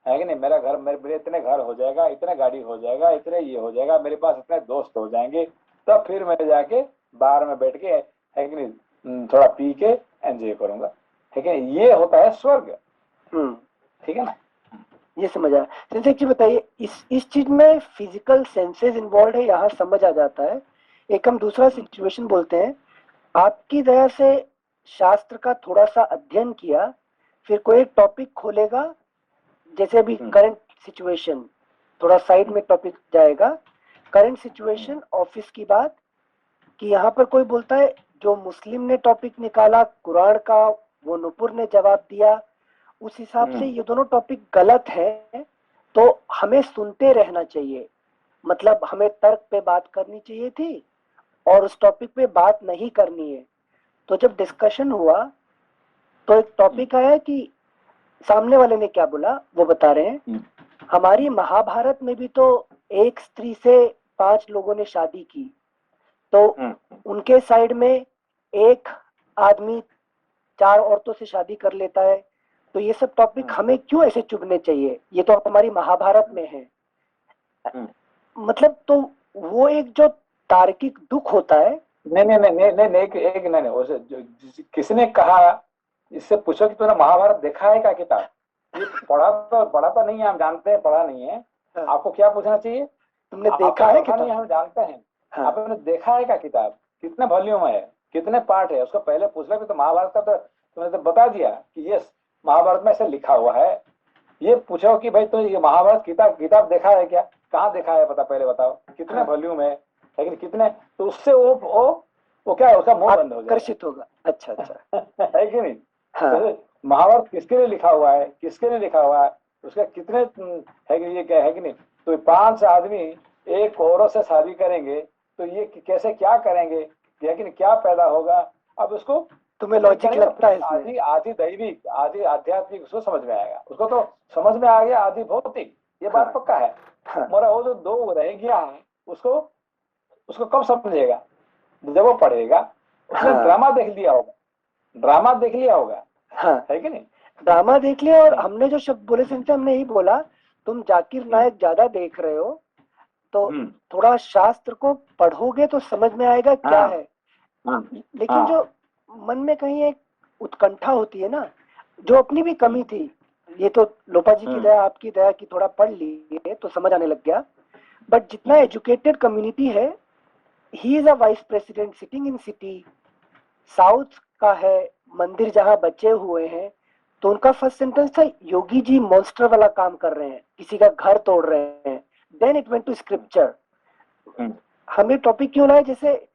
है कि नहीं? मेरा घर, मेरे इतने घर हो जाएगा, इतने गाड़ी हो जाएगा, इतने ये हो जाएगा, मेरे पास इतने दोस्त हो जाएंगे, तब फिर मैं जाके बाहर में बैठ के, है कि नहीं, थोड़ा पी के एंजॉय करूंगा, है कि नहीं? ये होता है स्वर्ग। ठीक है ना? ये समझ आया। सेंसेस जी बताइए, इस चीज में फिजिकल सेंसेस इन्वॉल्व है, यहाँ समझ आ जाता है। एक हम दूसरा सिचुएशन बोलते हैं। आपकी दया से शास्त्र का थोड़ा सा अध्ययन किया, फिर कोई एक टॉपिक खोलेगा, जैसे अभी करंट सिचुएशन, थोड़ा साइड में टॉपिक जाएगा, करंट सिचुएशन, ऑफिस की बात, कि यहाँ पर कोई बोलता है जो मुस्लिम ने टॉपिक निकाला कुरान का, वो नुपुर ने जवाब दिया, उस हिसाब से ये दोनों टॉपिक गलत है, तो हमें सुनते रहना चाहिए। मतलब हमें तर्क पे बात करनी चाहिए थी और उस टॉपिक पे बात नहीं करनी है। तो जब डिस्कशन हुआ तो एक टॉपिक आया कि सामने वाले ने क्या बोला, वो बता रहे हैं, हमारी महाभारत में भी तो एक स्त्री से 5 लोगों ने शादी की, तो उनके साइड में एक आदमी 4 औरतों से शादी कर लेता है, तो ये सब टॉपिक हमें क्यों ऐसे चुभने चाहिए, ये तो हमारी महाभारत में है। मतलब तो वो एक जो तार्किक दुख होता है। नहीं, किसने कहा? इससे पूछो कि तूने महाभारत देखा है क्या किताब? ये पढ़ा तो नहीं है, हम जानते हैं पढ़ा नहीं है। हाँ। आपको क्या पूछना चाहिए? तुमने देखा है किताब? नहीं, हम जानते हैं। हाँ। आपने देखा है क्या किताब? कितने वॉल्यूम है, कितने पार्ट है, उसको पहले पूछ लो। तो महाभारत का तो तुमने तो बता दिया कि यस, महाभारत में ऐसे लिखा हुआ है। ये पूछो कि भाई तो ये महाभारत किताब देखा है क्या, कहाँ देखा है, पता पहले बताओ, कितने वॉल्यूम है, लेकिन कितने, तो उससे वो क्या है, उसका मुंह बंद हो जाएगा, आकर्षित होगा। अच्छा अच्छा है कि नहीं। हाँ जैसे महाभारत किसके लिए लिखा हुआ है, किसके लिए लिखा हुआ है, उसका कितने है कि ये क्या है कि नहीं। तो 5 आदमी एक औरत से शादी करेंगे तो ये कैसे क्या करेंगे, है कि नहीं, क्या पैदा होगा। अब उसको तुम्हें लॉजिक लगता है इसमें? आदि आदि दैविक आदि आध्यात्मिक उसको समझ में आएगा, उसको तो समझ में आ गया आदि भौतिक, ये बात हाँ। पक्का है। हाँ मगर वो जो 2 रह गया है उसको कब समझेगा, जब वो पढ़ेगा। उसने हाँ ड्रामा देख लिया होगा, ड्रामा देख लिया होगा, हाँ है कि नहीं। ड्रामा देख लिया। और हमने जो शब्द बोले सिंह से, हमने यही बोला तुम जाकिर नायक ज्यादा देख रहे हो, तो थोड़ा शास्त्र को पढ़ोगे तो समझ में आएगा क्या हाँ, है। हाँ, लेकिन हाँ, जो मन में कहीं एक उत्कंठा होती है ना, जो अपनी भी कमी थी, ये तो लोपा जी की दया, आपकी दया की थोड़ा पढ़ लिए तो समझ आने लग गया। बट जितना एजुकेटेड कम्युनिटी है, he is a vice president sitting in city, south का है, मंदिर जहां बचे हुए हैं, तो उनका फर्स्ट सेंटेंस था योगी जी मॉन्स्टर वाला काम कर रहे हैं, किसी का घर तोड़ रहे हैं। Then it went to scripture. हमें टॉपिक क्यों लाए, जैसे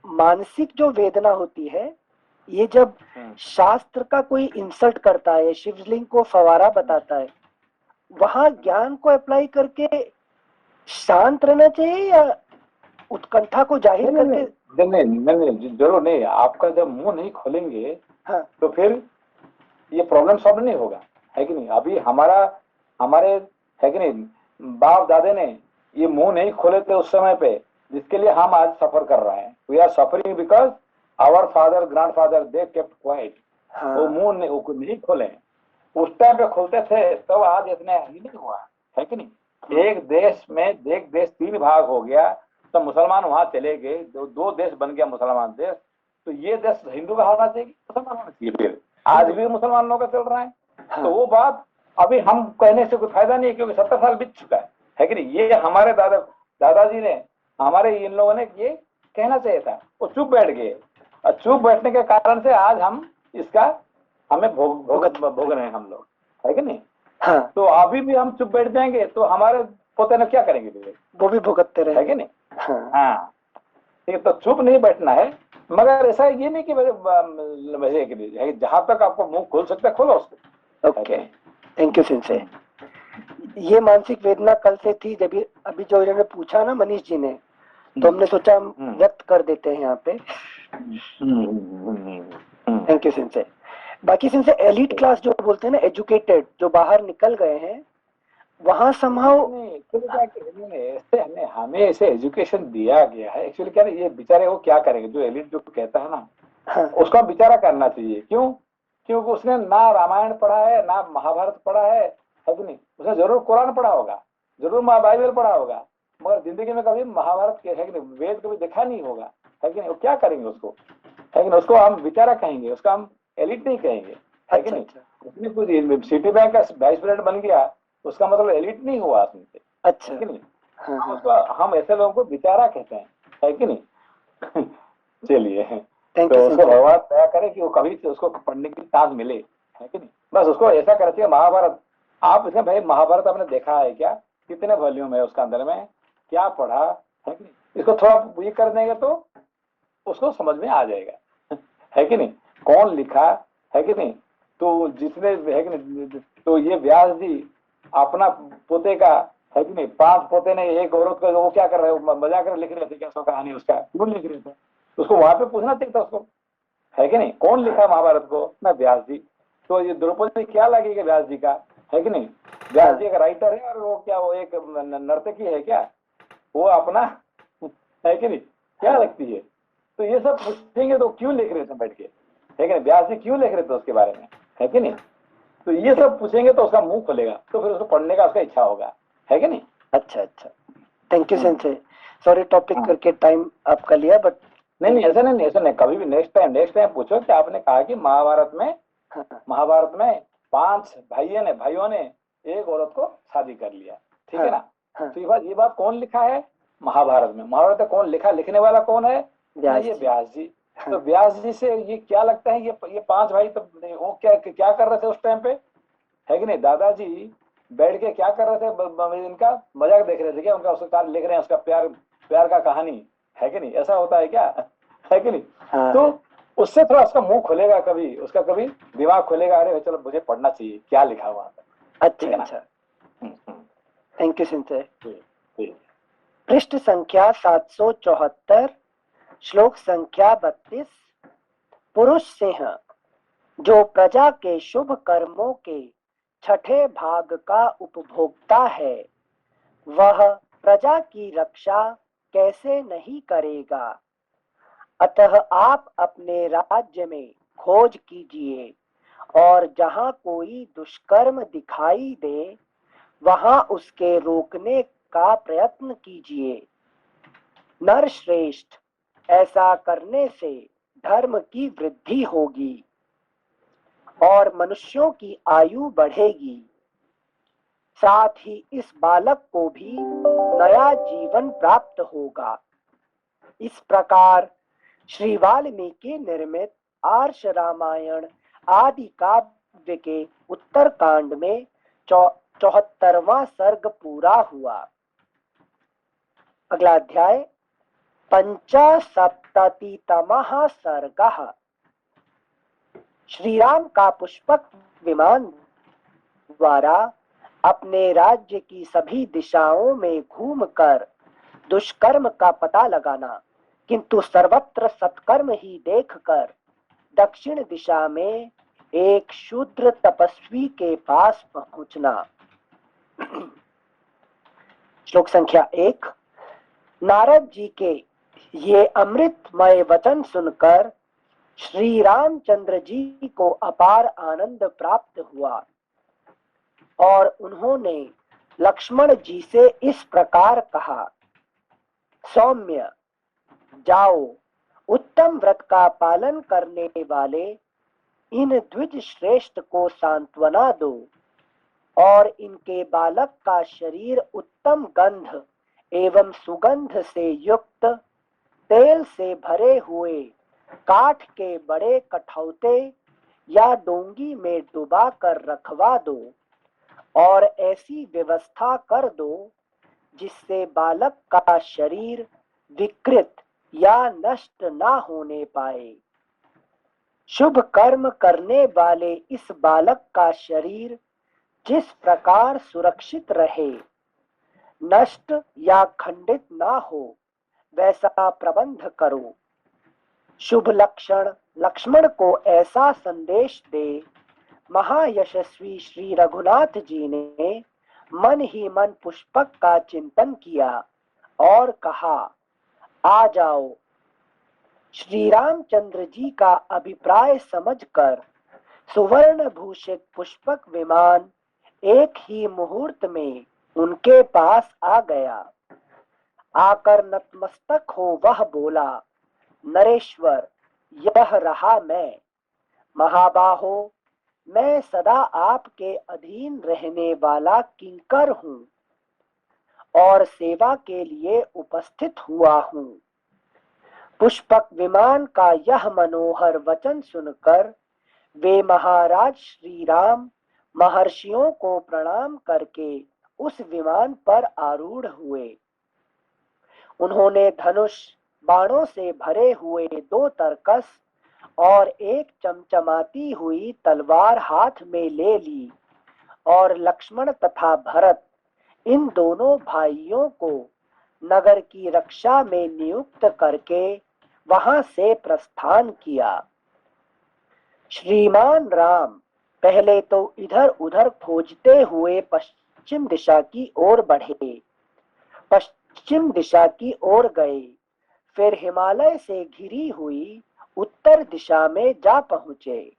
मानसिक जो वेदना होती है, ये जब शास्त्र का कोई इंसल्ट करता है, शिवलिंग को फवारा बताता है, वहां ज्ञान को अप्लाई करके शांत रहना चाहिए या उत्कंठा को जाहिर करके? नहीं, जरूर नहीं। आपका जब मुंह नहीं खोलेंगे हाँ तो फिर ये प्रॉब्लम सॉल्व नहीं होगा, है कि नहीं। अभी हमारे है कि नहीं, बाप दादे ने ये मुंह नहीं खोले थे उस समय पे, जिसके लिए हम आज सफर कर रहे हैं। We are suffering because our father grandfather they kept quiet. वो मुंह नहीं खोले, उस टाइम पे खोलते थे तो आज इतने ही नहीं हुआ, है कि नहीं। एक देश में देश 3 भाग हो गया, तो मुसलमान वहां चले गए, 2 देश बन गया मुसलमान देश। तो ये देश हिंदू का होना चाहिए, मुसलमान होना चाहिए। फिर आज भी मुसलमानों का चल रहा है। तो वो बात अभी हम कहने से कोई फायदा नहीं है, क्योंकि 70 साल बीत चुका है कि नहीं। ये हमारे दादाजी ने, हमारे इन लोगों ने ये कहना चाहिए था, वो चुप बैठ गए। और चुप बैठने के कारण से आज हम इसका हमें भोग रहे हैं हम लोग, है कि नहीं। हाँ तो अभी भी हम चुप बैठ जाएंगे तो हमारे पोते ने क्या करेंगे फिर, वो भी भुगतते रहे, है कि नहीं। हाँ ठीक, तो चुप नहीं बैठना है। मगर ऐसा ये नहीं कि जहां तक आपको मुंह खोल सकते खोलो उसको। Okay, thank you sensei. ये मानसिक वेदना कल से थी, जब अभी जो इन्होंने पूछा ना मनीष जी ने, तो हमने सोचा हम व्यक्त कर देते हैं यहाँ पे। Thank you sensei. बाकी सिंसे एलीट क्लास जो बोलते हैं ना, एजुकेटेड, जो बाहर निकल गए हैं, वहां संभाव हमें ऐसे एजुकेशन दिया गया है। एक्चुअली क्या है, ये बेचारे वो क्या करेंगे, जो एलिट जो कहता है ना, हाँ उसका बेचारा करना चाहिए। क्यों? क्योंकि उसने ना रामायण पढ़ा है, ना महाभारत पढ़ा है कि नहीं। उसने जरूर कुरान पढ़ा होगा, जरूर बाइबल पढ़ा होगा, मगर जिंदगी में कभी महाभारत के है कि नहीं, वेद कभी देखा नहीं होगा, है कि नहीं। वो क्या करेंगे उसको, है कि नहीं। उसको हम बेचारा कहेंगे, उसका हम एलिट नहीं कहेंगे, है कि नहीं। उसने कुछ सिटी बैंक का वाइस प्रेसिडेंट बन गया, उसका मतलब एलिट नहीं हुआ उसमें, अच्छा, है कि नहीं। हाँ, हम ऐसे लोगों को बेचारा कहते हैं, है कि नहीं। चलिए, थैंक तो यू उसको सिंसे। भगवान दया करे कि वो कभी उसको पढ़ने की चांस मिले, है कि नहीं। बस उसको ऐसा करना चाहिए। महाभारत, आप इसमें भाई महाभारत आपने देखा है क्या, कितने वॉल्यूम है उसका, अंदर में क्या पढ़ा, है कि नहीं। इसको थोड़ा ये कर देंगे तो उसको समझ में आ जाएगा, है कि नहीं, कौन लिखा, है कि नहीं। तो जितने, है कि नहीं, तो ये व्यास जी अपना पोते का, है कि नहीं, 5 पोते ने एक औरत को, वो क्या कर रहे हो, मजाक कर लिख रहे थे क्या, सो कहानी उसका क्यों लिख रहे थे, उसको वहां पे पूछना चाहिए था उसको, है कि नहीं। कौन लिखा महाभारत को ना, व्यास जी। तो ये द्रौपदी क्या लगेगा व्यास जी का, है कि नहीं। व्यास जी एक राइटर है, और वो क्या, वो एक नर्तकी है क्या, वो अपना, है कि नहीं, क्या लगती है। तो ये सब पूछेंगे तो क्यों लिख रहे थे बैठ के, है कि नहीं, व्यास जी क्यों लिख रहे थे उसके बारे में, है कि नहीं। तो ये सब पूछेंगे तो उसका मुंह खुलेगा, तो फिर उसको पढ़ने का उसका इच्छा होगा, है कि नहीं। अच्छा अच्छा, थैंक यू सिंसे। सॉरी टॉपिक करके टाइम आपका लिया, बट नहीं, ऐसा नहीं, कभी भी नेक्स्ट टाइम पूछो कि आपने कहा कि महाभारत में 5 भाइयों ने एक औरत को शादी कर लिया, ठीक है ना। तो ये बात कौन लिखा है महाभारत में, महाभारत में कौन लिखा, लिखने वाला कौन है, ये व्यास जी, तो व्यास जी से ये क्या लगता है, ये 5 भाई तो वो क्या कर रहे थे उस टाइम पे, है कि नहीं? दादाजी बैठ के क्या कर रहे थे, इनका मजाक देख रहे थे क्या? उनका उसका लिख रहे हैं, उसका प्यार का कहानी, है कि नहीं? ऐसा होता है क्या? है कि नहीं? तो उससे थोड़ा उसका मुंह खुलेगा, कभी उसका कभी दिमाग खुलेगा, अरे चलो मुझे पढ़ना चाहिए क्या लिखा हुआ है। अच्छा अच्छा, थैंक यू सिंसे। पृष्ठ संख्या 774, श्लोक संख्या 32। पुरुष सिंह जो प्रजा के शुभ कर्मों के छठे भाग का उपभोक्ता है, वह प्रजा की रक्षा कैसे नहीं करेगा? अतः आप अपने राज्य में खोज कीजिए और जहां कोई दुष्कर्म दिखाई दे, वहां उसके रोकने का प्रयत्न कीजिए। नरश्रेष्ठ, ऐसा करने से धर्म की वृद्धि होगी और मनुष्यों की आयु बढ़ेगी। साथ ही इस बालक को भी नया जीवन प्राप्त होगा। इस प्रकार श्री वाल्मीकि निर्मित आर्ष रामायण आदि काव्य के उत्तर कांड में 74वां सर्ग पूरा हुआ। अगला अध्याय 75तमः सर्गः। श्री राम का पुष्पक विमान द्वारा अपने राज्य की सभी दिशाओं में घूमकर दुष्कर्म का पता लगाना, किंतु सर्वत्र सत्कर्म ही देखकर दक्षिण दिशा में एक शूद्र तपस्वी के पास पहुंचना। श्लोक संख्या 1। नारद जी के ये अमृतमय वचन सुनकर श्री रामचंद्र जी को अपार आनंद प्राप्त हुआ और उन्होंने लक्ष्मण जी से इस प्रकार कहा, सौम्य, जाओ, उत्तम व्रत का पालन करने वाले इन द्विज श्रेष्ठ को सांत्वना दो और इनके बालक का शरीर उत्तम गंध एवं सुगंध से युक्त तेल से भरे हुए काठ के बड़े कठौते या डोंगी में डुबा कर रखवा दो और ऐसी व्यवस्था कर दो जिससे बालक का शरीर विकृत या नष्ट ना होने पाए। शुभ कर्म करने वाले इस बालक का शरीर जिस प्रकार सुरक्षित रहे, नष्ट या खंडित ना हो, वैसा प्रबंध करो। शुभ लक्षण लक्ष्मण को ऐसा संदेश दे महायशस्वी श्री रघुनाथ जी ने मन ही मन पुष्पक का चिंतन किया और कहा, आ जाओ। श्री रामचंद्र जी का अभिप्राय समझकर सुवर्ण भूषित पुष्पक विमान एक ही मुहूर्त में उनके पास आ गया। आकर नतमस्तक हो वह बोला, नरेश्वर, यह रहा मैं। महाबाहो, मैं सदा आपके अधीन रहने वाला किंकर हूँ और सेवा के लिए उपस्थित हुआ हूँ। पुष्पक विमान का यह मनोहर वचन सुनकर वे महाराज श्री राम महर्षियों को प्रणाम करके उस विमान पर आरूढ़ हुए। उन्होंने धनुष बाणों से भरे हुए 2 तरकस और एक चमचमाती हुई तलवार हाथ में ले ली और लक्ष्मण तथा भरत इन दोनों भाइयों को नगर की रक्षा में नियुक्त करके वहां से प्रस्थान किया। श्रीमान राम पहले तो इधर उधर खोजते हुए पश्चिम दिशा की ओर बढ़े, पश्चिम दिशा की ओर गए, फिर हिमालय से घिरी हुई उत्तर दिशा में जा पहुंचे।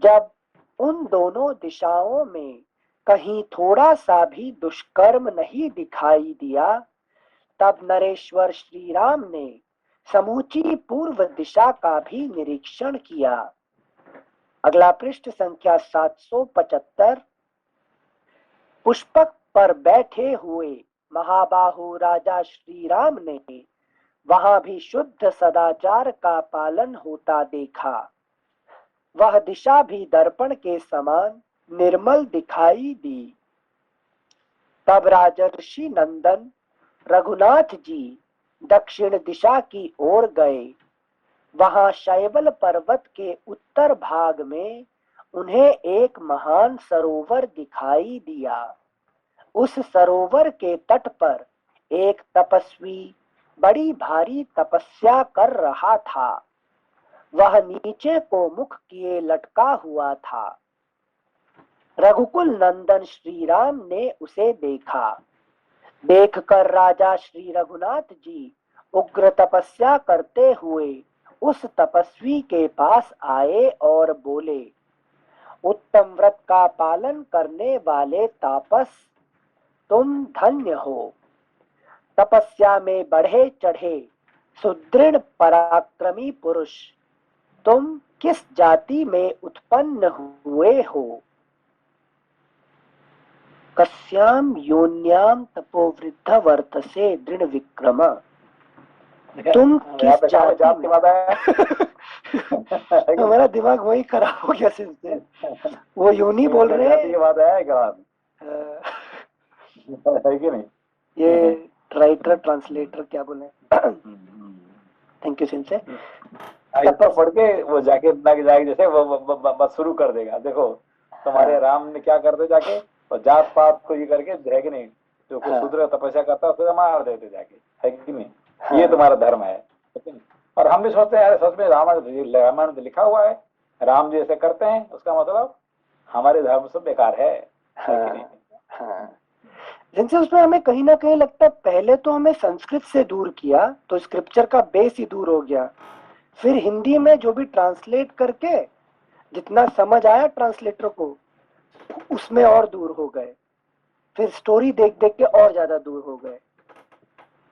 जब उन दोनों दिशाओं में कहीं थोड़ा सा भी दुष्कर्म नहीं दिखाई दिया, तब नरेश्वर श्री राम ने समूची पूर्व दिशा का भी निरीक्षण किया। अगला पृष्ठ संख्या 775। पुष्पक पर बैठे हुए महाबाहु राजा श्री राम ने वहां भी शुद्ध सदाचार का पालन होता देखा। वह दिशा भी दर्पण के समान निर्मल दिखाई दी। तब राजर्षि नंदन रघुनाथ जी दक्षिण दिशा की ओर गए। वहां शैवल पर्वत के उत्तर भाग में उन्हें एक महान सरोवर दिखाई दिया। उस सरोवर के तट पर एक तपस्वी बड़ी भारी तपस्या कर रहा था। वह नीचे को मुख किए लटका हुआ था। रघुकुल नंदन श्री राम ने उसे देखा। देखकर राजा श्री रघुनाथ जी उग्र तपस्या करते हुए उस तपस्वी के पास आए और बोले, उत्तम व्रत का पालन करने वाले तापस, तुम धन्य हो। तपस्या में बढ़े चढ़े सुदृढ़ पराक्रमी पुरुष, तुम किस जाति में उत्पन्न हुए हो? कस्याम योन्याम तपोवृद्ध वर्तसे दृढ़ विक्रम। तुम किस जाति में? हमारा दिमाग वही खराब हो गया सिलसिले। वो योनि बोल रहे हैं, है कि नहीं? ये राइटर ट्रांसलेटर क्या बोले। Thank you sensei. तो पढ़ के वो जाके इतना की जाके जैसे वो बस शुरू कर देगा। देखो तुम्हारे राम ने क्या करते जाके, और जात पात को ये करके है कि नहीं, जो कुछ शूद्र तपस्या करता है उसे मार देते जाके, है कि नहीं? ये तुम्हारा धर्म है। और हम भी सोचते हैं सच में रामायण में लिखा हुआ है, राम जी ऐसे करते हैं, उसका मतलब हमारे धर्म से बेकार है कि नहीं? जिनसे उसमें हमें कहीं ना कहीं लगता है पहले तो हमें संस्कृत से दूर किया तो स्क्रिप्चर का बेस ही दूर हो गया। फिर हिंदी में जो भी ट्रांसलेट करके जितना समझ आया ट्रांसलेटर को, उसमें और दूर हो गए। फिर स्टोरी देख देख के और ज्यादा दूर हो गए।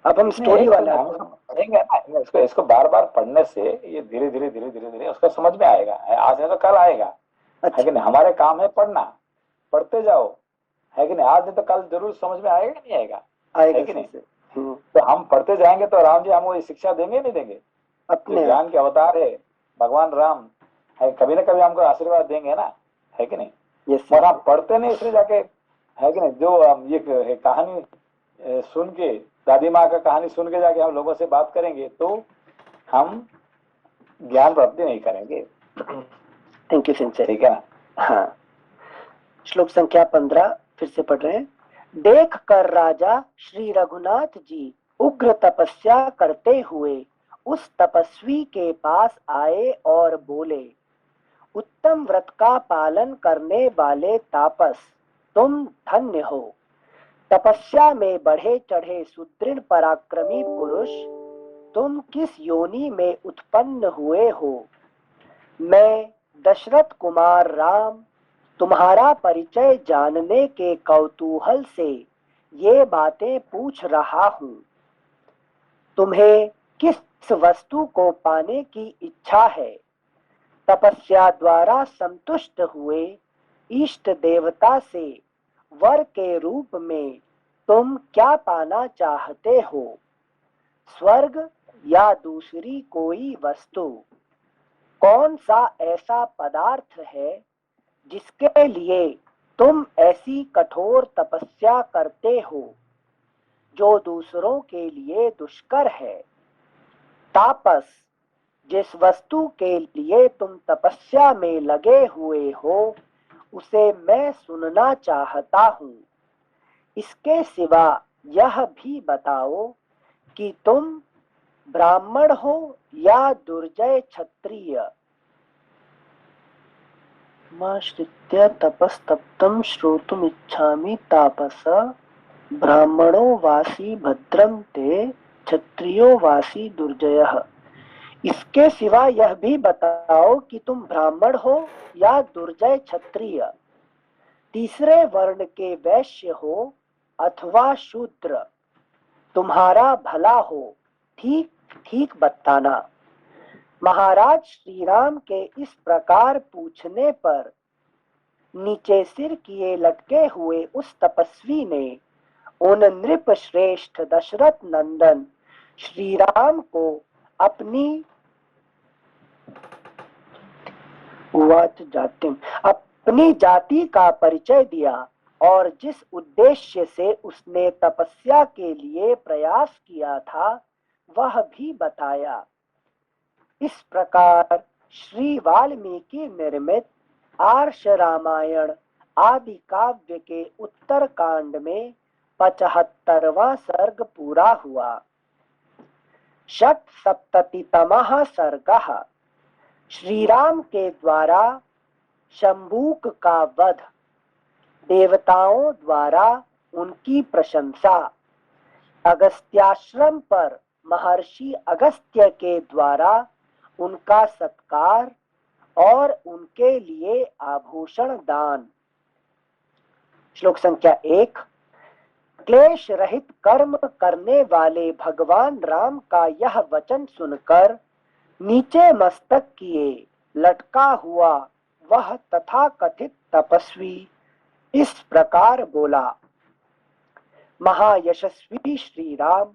अब हम स्टोरी वाला पढ़ेंगे ना, इसको बार बार पढ़ने से ये धीरे धीरे धीरे धीरे धीरे उसको समझ में आएगा। आज नहीं तो कल आएगा। है कि नहीं? हमारे काम है पढ़ना, पढ़ते जाओ, है कि नहीं? आज नहीं तो कल जरूर समझ में आएगा, नहीं आएगा? है कि नहीं? तो हम पढ़ते जाएंगे तो राम जी हमको शिक्षा देंगे नहीं देंगे? अपने ज्ञान के अवतार है भगवान राम, है, कभी ना कभी हमको आशीर्वाद देंगे ना, है कि नहीं? और हम पढ़ते नहीं इसलिए जाके, है कि नहीं? जो ये कहानी सुन के, दादी माँ का कहानी सुन के जाके हम लोगों से बात करेंगे तो हम ज्ञान प्राप्ति नहीं करेंगे। Thank you sensei. ठीक है ना? हाँ, श्लोक संख्या 15 फिर से पढ़ रहे हैं। देख कर राजा श्री रघुनाथ जी उग्र तपस्या करते हुए उस तपस्वी के पास आए और बोले, उत्तम व्रत का पालन करने वाले तापस, तुम धन्य हो। तपस्या में बढ़े चढ़े सुदृढ़ पराक्रमी पुरुष, तुम किस योनि में उत्पन्न हुए हो? मैं दशरथ कुमार राम तुम्हारा परिचय जानने के कौतूहल से ये बातें पूछ रहा हूँ। तुम्हें किस वस्तु को पाने की इच्छा है? तपस्या द्वारा संतुष्ट हुए इष्ट देवता से वर के रूप में तुम क्या पाना चाहते हो? स्वर्ग या दूसरी कोई वस्तु? कौन सा ऐसा पदार्थ है जिसके लिए तुम ऐसी कठोर तपस्या करते हो जो दूसरों के लिए दुष्कर है? तापस, जिस वस्तु के लिए तुम तपस्या में लगे हुए हो उसे मैं सुनना चाहता हूँ। इसके सिवा यह भी बताओ कि तुम ब्राह्मण हो या दुर्जय क्षत्रिय? माश्रित्य तपस्तप्तं श्रोतुमिच्छामि तापस, ब्राह्मणो वासी भद्रं ते क्षत्रियो वासी दुर्जयः। इसके सिवा यह भी बताओ कि तुम ब्राह्मण हो या दुर्जय क्षत्रिय, तीसरे वर्ण के वैश्य हो अथवा शूद्र, तुम्हारा भला हो, ठीक ठीक बताना। महाराज श्री राम के इस प्रकार पूछने पर नीचे सिर किए लटके हुए उस तपस्वी ने उन नृप श्रेष्ठ दशरथ नंदन श्री राम को अपनी अपनी जाति का परिचय दिया और जिस उद्देश्य से उसने तपस्या के लिए प्रयास किया था वह भी बताया। इस प्रकार श्री वाल्मीकि निर्मित आर्ष रामायण आदि काव्य के उत्तर कांड में 75वां सर्ग पूरा हुआ। षट्सप्ततितमः सर्गः श्री राम के द्वारा शंभूक का वध, देवताओं द्वारा उनकी प्रशंसा, अगस्त्याश्रम पर महर्षि अगस्त्य के द्वारा उनका सत्कार और उनके लिए आभूषण दान। श्लोक संख्या 1। क्लेश रहित कर्म करने वाले भगवान राम का यह वचन सुनकर नीचे मस्तक किए लटका हुआ वह तथाकथित तपस्वी इस प्रकार बोला। महायशस्वी श्री राम,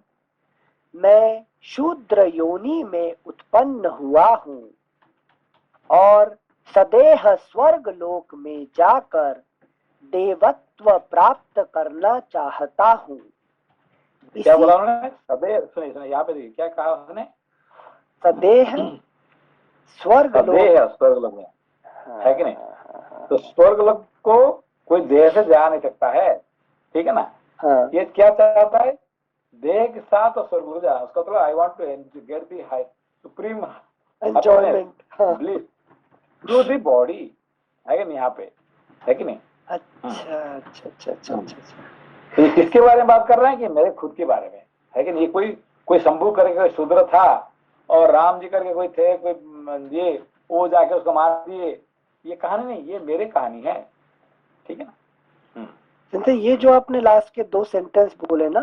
मैं शूद्र योनि में उत्पन्न हुआ हूँ और सदेह स्वर्ग लोक में जाकर देवत्व प्राप्त करना चाहता हूँ। क्या बोला उन्होंने? सदेह, सुनिए यहाँ पे देखिए क्या कहा उसने? सदेह स्वर्ग लोक में है कि नहीं? तो स्वर्ग लोक को कोई देह से जा नहीं सकता है, ठीक है ना? हाँ। ये क्या चाहता है? देह के साथ और स्वर्ग जा, उसका मतलब I want to get the high supreme enjoyment through the body, है कि नहीं? यहाँ पे है कि नहीं? अच्छा। तो किसके बारे में बात कर रहे हैं? कि मेरे खुद के बारे में, है कि नहीं? कोई शंभू करके शूद्र था और राम जी करके कोई थे, कोई ये वो जाके उसको मार दिए, ये कहानी नहीं, ये मेरे कहानी है, ठीक है ना? ये जो आपने लास्ट के 2 सेंटेंस बोले ना,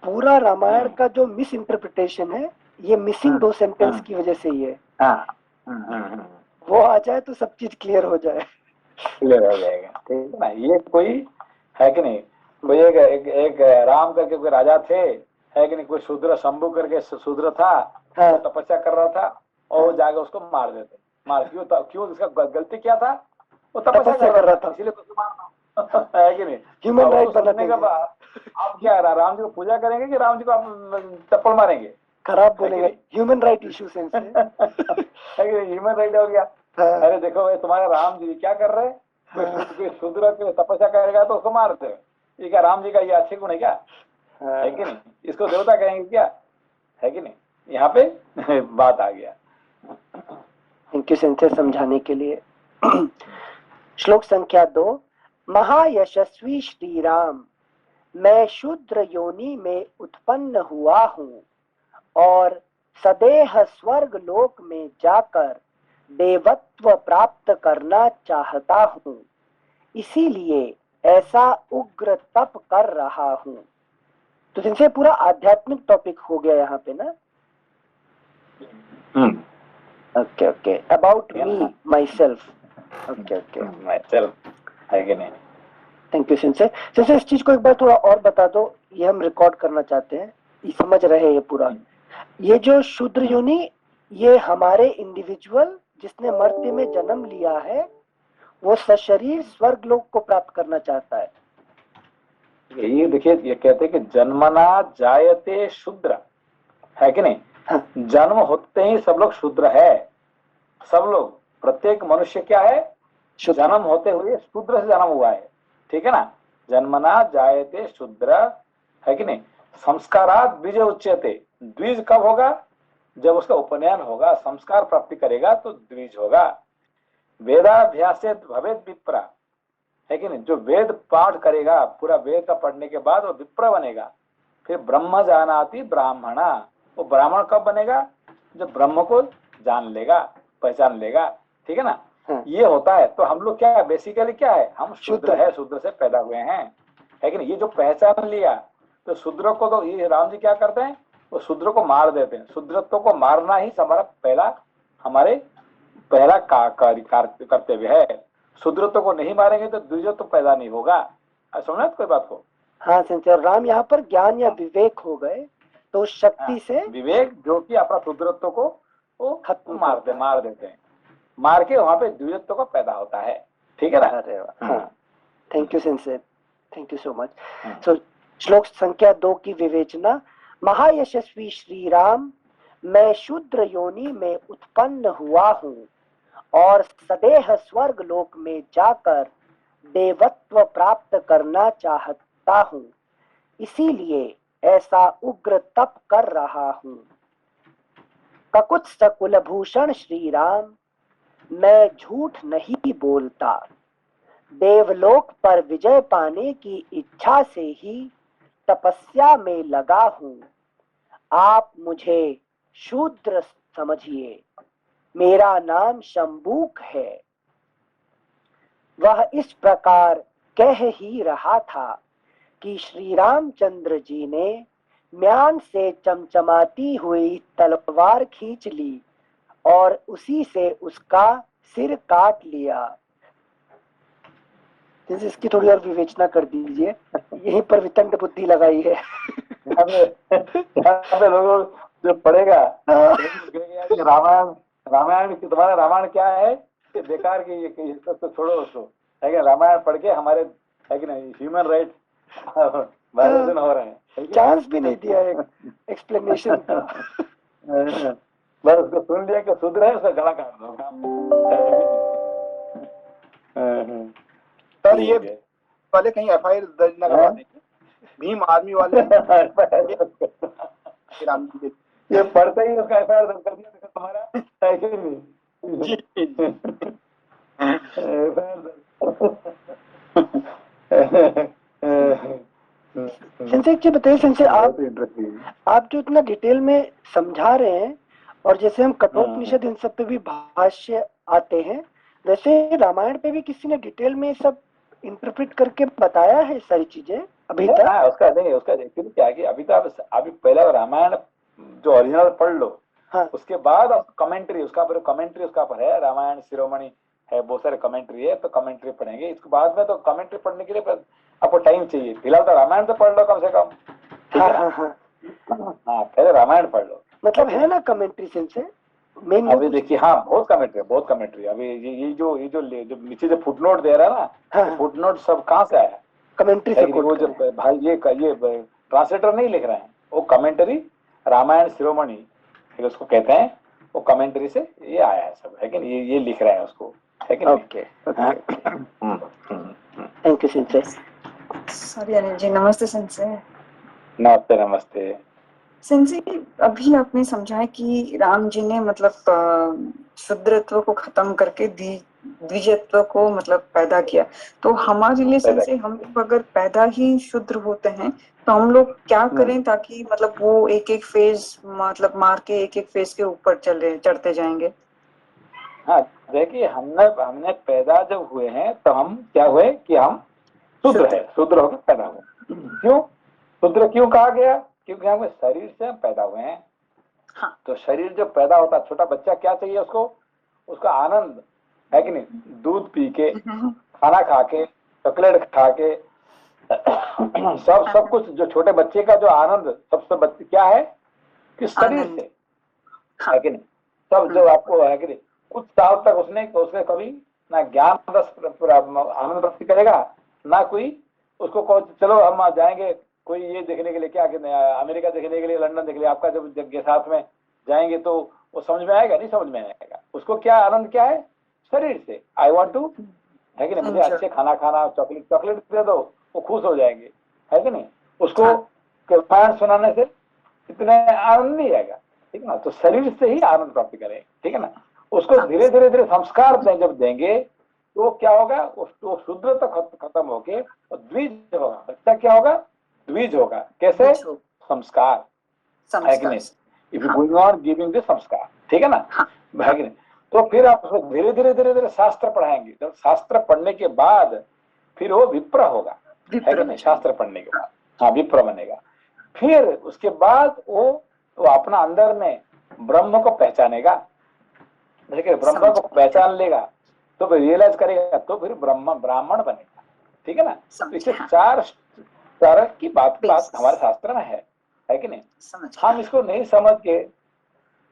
पूरा रामायण का जो मिस इंटरप्रिटेशन है ये मिसिंग 2 सेंटेंस की वजह से ही है। वो आ जाए तो सब चीज क्लियर हो जाएगा, ठीक है ना? ये कोई है कि नहीं? कोई एक राम करके कोई राजा थे, है कि नहीं? कोई शूद्र शंभू करके शूद्र था, हाँ। तो तपस्या कर रहा था और वो जाके उसको मार देते। मार क्यों? उसका गलती क्या था? वो तपस्या कर रहा था, इसीलिए उसको मारना है कि नहीं? ह्यूमन राइट बनाने के बाद आप क्या राम जी को पूजा करेंगे कि राम जी को आप चप्पल मारेंगे? खराब बोलेंगे, ह्यूमन राइट इशू से ह्यूमन राइट हो गया। अरे देखो भाई, तुम्हारे राम जी क्या कर रहे हैं? कोई शूद्र के तपस्या करेगा तो उसको मारते हो, ये क्या राम जी का ये अच्छे गुण है क्या? है कि नहीं? इसको देवता कहेंगे क्या? है कि नहीं? यहाँ पे बात आ गया। थैंक यू सेंसर समझाने के लिए। श्लोक संख्या 2। महायशस्वी श्री राम, मैं शूद्र योनि में उत्पन्न हुआ हूँ और सदेह स्वर्ग लोक में जाकर देवत्व प्राप्त करना चाहता हूँ, इसीलिए ऐसा उग्र तप कर रहा हूँ। तो जिनसे पूरा आध्यात्मिक टॉपिक हो गया यहाँ पे ना। Okay about me my self. Okay my self, है कि नहीं? Thank you sensor. इस चीज को एक बार थोड़ा और बता दो, ये हम रिकॉर्ड करना चाहते हैं, ये समझ रहे हैं ये पूरा। ये जो शूद्र योनि, ये हमारे इंडिविजुअल जिसने मर्त्य में जन्म लिया है वो सशरीर स्वर्ग लोक को प्राप्त करना चाहता है। ये देखिए, ये कहते हैं कि जन्मना जायते शूद्र, है कि नहीं? हाँ। जन्म होते ही सब लोग शूद्र है, सब लोग, प्रत्येक मनुष्य क्या है? जन्म होते हुए शूद्र से जन्म हुआ है, ठीक है ना? जन्मना जायते शूद्र, है कि नहीं? संस्कारात द्विज उच्यते। द्विज कब होगा? जब उसका उपनयन होगा, संस्कार प्राप्ति करेगा तो द्विज होगा। वेदाभ्यासे भवेद विप्रा, है कि नहीं? जो वेद पाठ करेगा, पूरा वेद का पढ़ने के बाद वो विप्र बनेगा। फिर ब्रह्म जानाति ब्राह्मणा, वो ब्राह्मण कब बनेगा? जब ब्रह्म को जान लेगा, पहचान लेगा, ठीक है ना? ये होता है। तो हम लोग क्या बेसिकली क्या है? हम शूद्र है, शूद्र से पैदा हुए हैं, है कि नहीं? ये जो पहचान लिया, तो शूद्र को तो ये राम जी क्या करते हैं? वो शूद्र को मार देते हैं। शूद्रत्व को मारना ही हमारे पहला कर्तव्य है। शूद्रत्व को नहीं मारेंगे तो द्विजत्व पैदा नहीं होगा। समझना कोई बात को? हाँ सेंसर, राम यहाँ पर ज्ञान या विवेक हो गए, तो शक्ति से विवेक जो कि अपना शूद्रत्व को वो खत्म मार देते हैं, मार के वहां पे द्विजत्व का पैदा होता है। ठीक है ना? अरे वाह, thank you sensei, thank you so much. So श्लोक संख्या 2 की विवेचना। महायशस्वी श्री राम, मैं शूद्र योनि में उत्पन्न हुआ हूँ और सदेह स्वर्ग लोक में जाकर देवत्व प्राप्त करना चाहता हूँ, इसीलिए ऐसा उग्र तप कर रहा हूँ। ककुत्स कुलभूषण श्री राम, मैं झूठ नहीं बोलता, देवलोक पर विजय पाने की इच्छा से ही तपस्या में लगा हूँ। आप मुझे शूद्र समझिए, मेरा नाम शंबूक है। वह इस प्रकार कह ही रहा था कि श्री रामचंद्र जी ने म्यान से चमचमाती हुई तलवार खींच ली और उसी से उसका सिर काट लिया। इसकी थोड़ी और विवेचना कर दीजिए, यहीं पर वितंड बुद्धि लगाई है। यहाँ पे लोगों जो पढ़ेगा रामायण, रामायण तुम्हारा रामायण क्या है कि बेकार की, ये तो छोड़ो उसको, है क्या? रामायण पढ़ के हमारे है कि नहीं ह्यूमन राइट वायलेशन हो रहे हैं, चांस भी नहीं दिया एक एक्सप्लेनेशन का। बस उसको सुन लिया कि शूद्र है, उसका गला काट दो। सर ये वाले कहीं एफआईआर दर्ज न करवा देंगे, भीम आर्मी वाले ये पढ़ते ही उसका एफआईआर दर्ज कर दिया तुम्हारा, है कि नहीं? सेंसे जी बताइए, सेंसे आप जो इतना डिटेल में समझा रहे हैं और जैसे हम कठोपनिषद इन सब पे भी भाष्य आते हैं, वैसे रामायण पे भी किसी ने डिटेल में सब इंटरप्रेट करके बताया है सारी चीजें अभी तक? हाँ, उसका नहीं, उसका एक्चुअली क्या है कि अभी तो आप अभी पहले रामायण जो ओरिजिनल पढ़ लो, हाँ। उसके बाद आप कमेंट्री उसका पर है, रामायण शिरोमणि है, बहुत सारे कमेंट्री है, तो कमेंट्री पढ़ेंगे। इसके बाद में तो कमेंट्री पढ़ने के लिए आपको टाइम चाहिए, फिलहाल तो रामायण तो पढ़ लो कम से कम। हाँ, पहले रामायण पढ़ लो, मतलब है ना कमेंट्री सेंसे मेन। अभी देखिए, हाँ बहुत कमेंट्री। अभी ये जो नीचे जो फुटनोट दे रहा है ना, फुटनोट सब कहाँ से आया? कमेंट्री से। वो जो भाई ये ट्रांसलेटर नहीं लिख रहे हैं, वो कमेंट्री रामायण शिरोमणि फिर उसको कहते हैं, वो कमेंट्री से ये आया है सब, है कि नहीं? ये लिख रहे हैं उसको, है कि नहीं? Okay, thank you sensei. Sorry Anil ji, नमस्ते सेंसे। नमस्ते नमस्ते। सेंसे अभी आपने समझा कि राम जी ने मतलब शूद्रत्व को खत्म करके द्विजत्व को मतलब पैदा किया, तो हमारे लिए सेंसे हम लोग अगर पैदा ही शूद्र होते हैं तो हम लोग क्या करें ताकि मतलब वो एक एक फेज मतलब मार के एक एक फेज के ऊपर चढ़ते जाएंगे? हाँ देखिए, हमने पैदा जब हुए हैं तो हम क्या हुए कि हम शूद्र होकर पैदा हुए। क्यों शूद्र क्यों कहा गया? क्योंकि हमें शरीर से हम पैदा हुए हैं। हाँ। तो शरीर जब पैदा होता है, छोटा बच्चा क्या चाहिए उसको? उसका आनंद, है कि नहीं? दूध पी के, खाना खा के, चॉकलेट खा के, सब कुछ जो छोटे बच्चे का जो आनंद सबसे क्या है कि शरीर से, है कि नहीं? सब जो आपको है कि नहीं, कुछ साल तक उसने कभी ना ज्ञान रस आनंद प्राप्ति करेगा, ना कोई उसको चलो हम जाएंगे कोई ये देखने के लिए, क्या अमेरिका देखने के लिए, लंदन देखने के लिए, आपका जब साथ में जाएंगे तो वो समझ में आएगा? नहीं समझ में आएगा। उसको क्या आनंद क्या है? शरीर से। आई वांट टू, है कि नहीं, मुझे अच्छे खाना खाना, चॉकलेट दे दो, वो खुश हो जाएंगे, है कि नहीं? उसको रामायण सुनाने से इतने आनंद नहीं आएगा, ठीक है ना? तो शरीर से ही आनंद प्राप्त करें, ठीक है ना? उसको धीरे धीरे संस्कार जब देंगे तो क्या होगा? वो शूद्र तो खत्म होके द्विज होगा। बच्चा क्या होगा? द्विज होगा। कैसे? संस्कार, है कि नहीं? If you going on giving this संस्कार, ठीक है ना, है कि नहीं? तो फिर आप उसको धीरे धीरे शास्त्र पढ़ाएंगे। जब शास्त्र पढ़ने के बाद फिर वो विप्र होगा, है कि नहीं? शास्त्र पढ़ने के बाद हाँ विप्र बनेगा। फिर उसके बाद वो अपना अंदर में ब्रह्म को पहचानेगा, देखिए ब्रह्म को पहचान लेगा तो फिर रियलाइज करेगा, तो फिर ब्राह्मण बनेगा, ठीक है ना? इसे चार तरह की बात हमारे शास्त्र में है है कि नहीं? समझ हम इसको नहीं समझ के,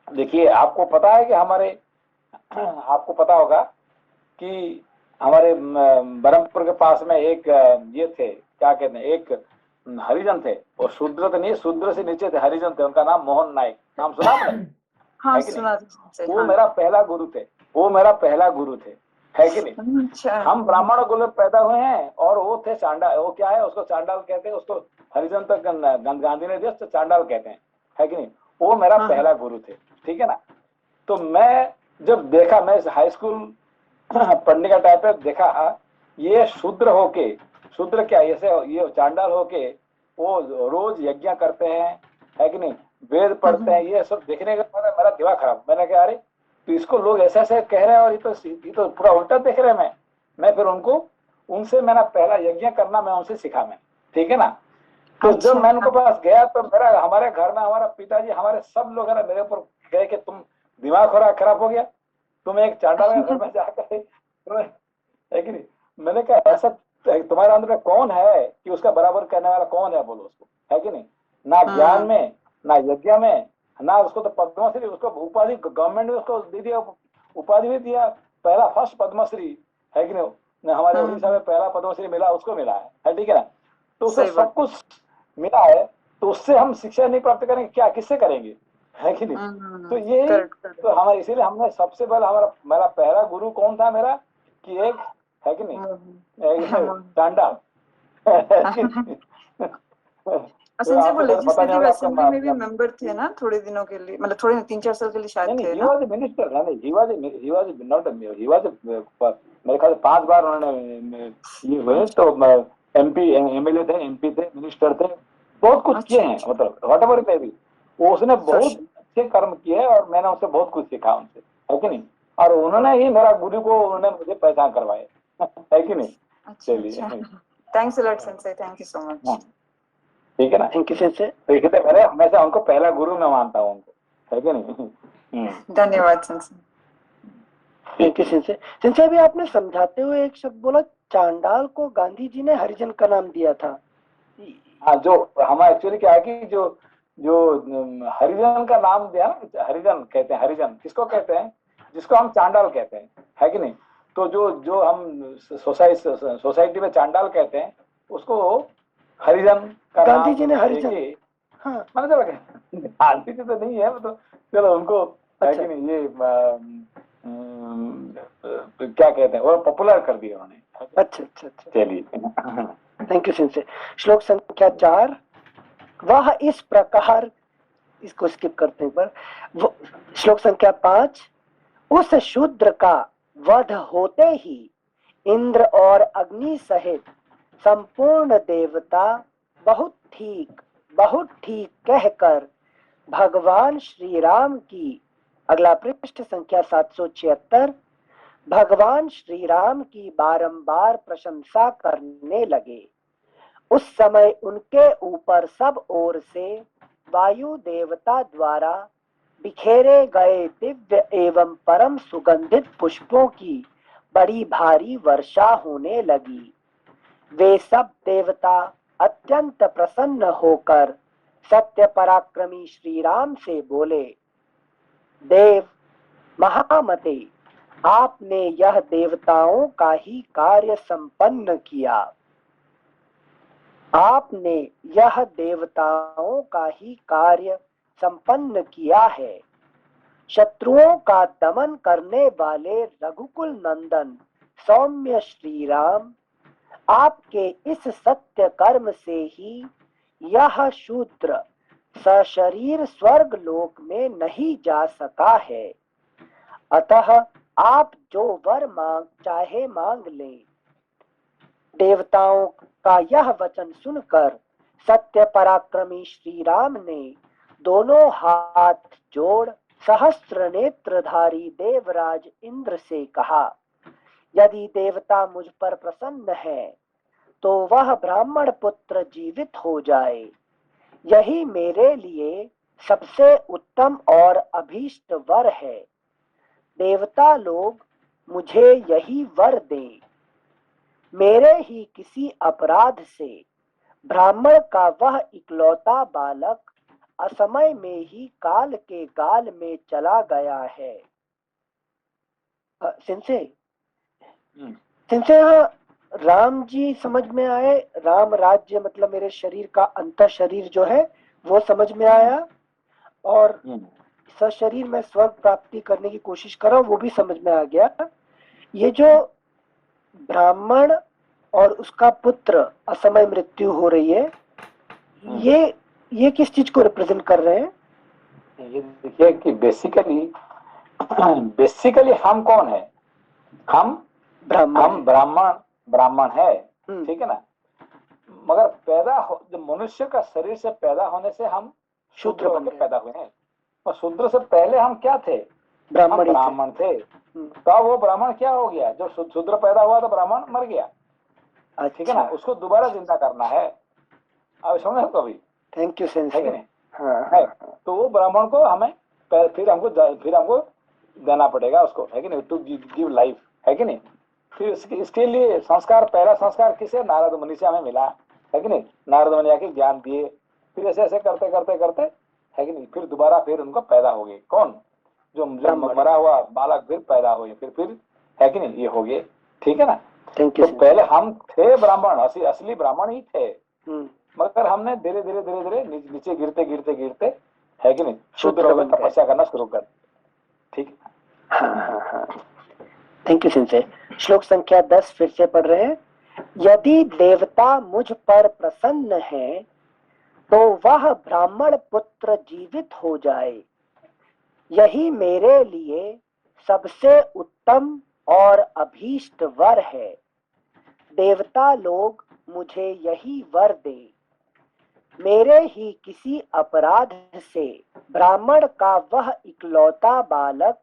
देखिए आपको पता है कि आपको पता होगा कि हमारे बरहमपुर के पास में एक ये थे, क्या कहते हैं, एक हरिजन थे, और शूद्र तो नहीं, शूद्र से नीचे थे, हरिजन थे, उनका नाम मोहन नायक, नाम सुना आपने? हाँ है कि सुना नहीं? वो मेरा पहला गुरु थे, वो मेरा पहला गुरु थे, है कि नहीं? अच्छा हम ब्राह्मण कुल में पैदा हुए हैं और वो थे चांडाल, वो क्या है, उसको चांडाल कहते हैं, उसको हरिजन तक गांधी ने दिया तो चांडाल कहते हैं, है कि नहीं? वो मेरा पहला गुरु थे, ठीक है ना? तो मैं जब देखा, मैं हाई स्कूल पढ़ने का टाइम पे देखा, ये शूद्र होके, शूद्र क्या ऐसे ये चांडाल होके वो रोज यज्ञ करते हैं, है कि नहीं, वेद पढ़ते हैं, ये सब देखने का मतलब मेरा दिमाग खराब। मैंने कहा अरे तो इसको लोग ऐसे ऐसे कह रहे हैं और ये तो पूरा उल्टा देख रहे हैं। मैं फिर उनसे मेरा पहला यज्ञ करना मैं उनसे सीखा, मैं, ठीक है ना? तो जब मैं उनके पास गया तो मेरा, हमारे घर में हमारा पिताजी, हमारे सब लोग मेरे ऊपर गए कि तुम दिमाग खराब हो गया, तुम एक चांडाल के घर में जाकर, है कि नहीं? मैंने कहा ऐसा तुम्हारे अंदर कौन है कि उसका बराबर करने वाला कौन है, बोलो उसको, है कि नहीं? ना ज्ञान में, ना यज्ञ में, ना उसको तो पद्मश्री, उसको उपाधि गवर्नमेंट ने उसको दे दिया, उपाधि भी दिया, पहला फर्स्ट पद्मश्री, है कि नहीं? हमारे उड़ीसा में पहला पद्मश्री मिला, उसको मिला है, ठीक है ना? तो उसे सब कुछ मिला है, तो उससे हम शिक्षा नहीं प्राप्त करेंगे क्या, किससे करेंगे, है कि नहीं? तो ये तो हमारे, इसीलिए हमने सबसे पहले मेरा पहला गुरु कौन था मेरा, कि एक, है कि नहीं, चांडाल। संजय वो लेजिस्लेटिव असेंबली में भी मेंबर थे ना थोड़े दिनों के लिए, मतलब थोड़े 3-4 साल के लिए शायद थे ना? he was a minister, नहीं, he was मेरे ख्याल से 5 बार उन्होंने ये हुए, तो MP MLA थे, MP थे, मिनिस्टर थे, बहुत कुछ किए हैं, मतलब व्हाटएवर में भी उसने बहुत अच्छे कर्म किए और मैंने उससे बहुत कुछ सीखा उनसे, है कि नहीं? और उन्होंने ही मेरा गुरु को उन्होंने मुझे पहचान करवाए, है कि नहीं? चलिए, thanks a lot Sanjay, thank you so much. ठीक है ना? Thank you Sanjay. तो इसलिए मैंने हमेशा उनको पहला गुरु मैं मानता हूँ उनको, है कि नहीं? धन्यवाद संजय। Thank you Sanjay. संजय भी आपने समझाते हुए एक शब्द बोला, चांडाल को गांधी जी ने हरिजन का नाम दिया था। हाँ, जो हमारा एक्चुअली क्या है कि जो हरिजन का नाम दिया ना, हरिजन कहते हैं, हरिजन किसको कहते हैं, जिसको हम चांडाल कहते हैं, है कि नहीं? तो जो हम सोसाइटी में चांडाल कहते हैं, उसको हरिजन का गांधी जी ने हरिजन, हाँ मतलब गांधी जी तो नहीं है, मतलब चलो उनको, है कि नहीं, ये क्या कहते हैं, और पॉपुलर कर दिया उन्होंने। अच्छा अच्छा अच्छा, चलिए, थैंक यू संजय। श्लोक संख्या 4, वह इस प्रकार, इसको स्किप करते हैं पर, श्लोक संख्या 5, उस शूद्र का वध होते ही इंद्र और अग्नि सहित संपूर्ण देवता बहुत ठीक कहकर भगवान श्री राम की, अगला पृष्ठ संख्या 776, भगवान श्री राम की बारंबार प्रशंसा करने लगे। उस समय उनके ऊपर सब ओर से वायु देवता द्वारा बिखेरे गए दिव्य एवं परम सुगंधित पुष्पों की बड़ी भारी वर्षा होने लगी। वे सब देवता अत्यंत प्रसन्न होकर सत्य पराक्रमी श्री राम से बोले, देव महामते, आपने यह देवताओं का ही कार्य संपन्न किया। आपने यह देवताओं का ही कार्य संपन्न किया है। शत्रुओं का दमन करने वाले रघुकुल नंदन सौम्य श्री राम, आपके इस सत्य कर्म से ही यह शूद्र सशरीर स्वर्ग लोक में नहीं जा सका है। अतः आप जो वर चाहे मांग ले। देवताओं का यह वचन सुनकर सत्य पराक्रमी श्री राम ने दोनों हाथ जोड़ सहस्त्र नेत्रधारी देवराज इंद्र से कहा, यदि देवता मुझ पर प्रसन्न है तो वह ब्राह्मण पुत्र जीवित हो जाए। यही मेरे लिए सबसे उत्तम और अभीष्ट वर है। देवता लोग मुझे यही वर दें। मेरे ही किसी अपराध से ब्राह्मण का वह इकलौता बालक असमय में ही काल के गाल में चला गया है। सिंसे हाँ, राम जी समझ में आए, राम राज्य मतलब मेरे शरीर का अंतर शरीर जो है वो समझ में आया, और सशरीर में स्वर्ग प्राप्ति करने की कोशिश कर रहा हूं वो भी समझ में आ गया। ये जो ब्राह्मण और उसका पुत्र असमय मृत्यु हो रही है, ये किस चीज को रिप्रेजेंट कर रहे हैं? ये देखिए कि बेसिकली हम कौन है? हम ब्राह्मण है, ठीक है ना। मगर जो मनुष्य का शरीर से पैदा होने से हम शूद्र होकर पैदा हुए हैं, और शूद्र से पहले हम क्या थे? ब्राह्मण थे। तो अब वो ब्राह्मण क्या हो गया? जो शूद्र पैदा हुआ तो ब्राह्मण मर गया, ठीक है ना। उसको दोबारा जिंदा करना है। अब समझे कभी? Thank you senses. है तो वो ब्राह्मण को हमें फिर हमको देना पड़ेगा उसको, है कि नहीं, टू गिव लाइफ, है कि नहीं। फिर इसके लिए पहला संस्कार किसे? नारद मुनि से हमें मिला, है कि नहीं। नारद मुनि आके ज्ञान दिए, फिर ऐसे ऐसे करते करते करते, है कि नहीं, फिर दोबारा फिर उनको पैदा हो गए। कौन? जो मरा हुआ बालक फिर पैदा हुए, फिर है कि नहीं, ये हो गए, ठीक है ना। तो पहले हम थे ब्राह्मण, असली ब्राह्मण ही थे, मगर हमने धीरे धीरे नीचे गिरते गिरते गिरते, है कि नहीं, शूद्र होकर तपस्या करना शुरू कर, ठीक। हाँ। Thank you sensei. श्लोक संख्या 10 फिर से पढ़ रहे हैं। यदि देवता मुझ पर प्रसन्न है तो वह ब्राह्मण पुत्र जीवित हो जाए, यही मेरे लिए सबसे उत्तम और अभीष्ट वर है। देवता लोग मुझे यही वर दे। मेरे ही किसी अपराध से ब्राह्मण का वह इकलौता बालक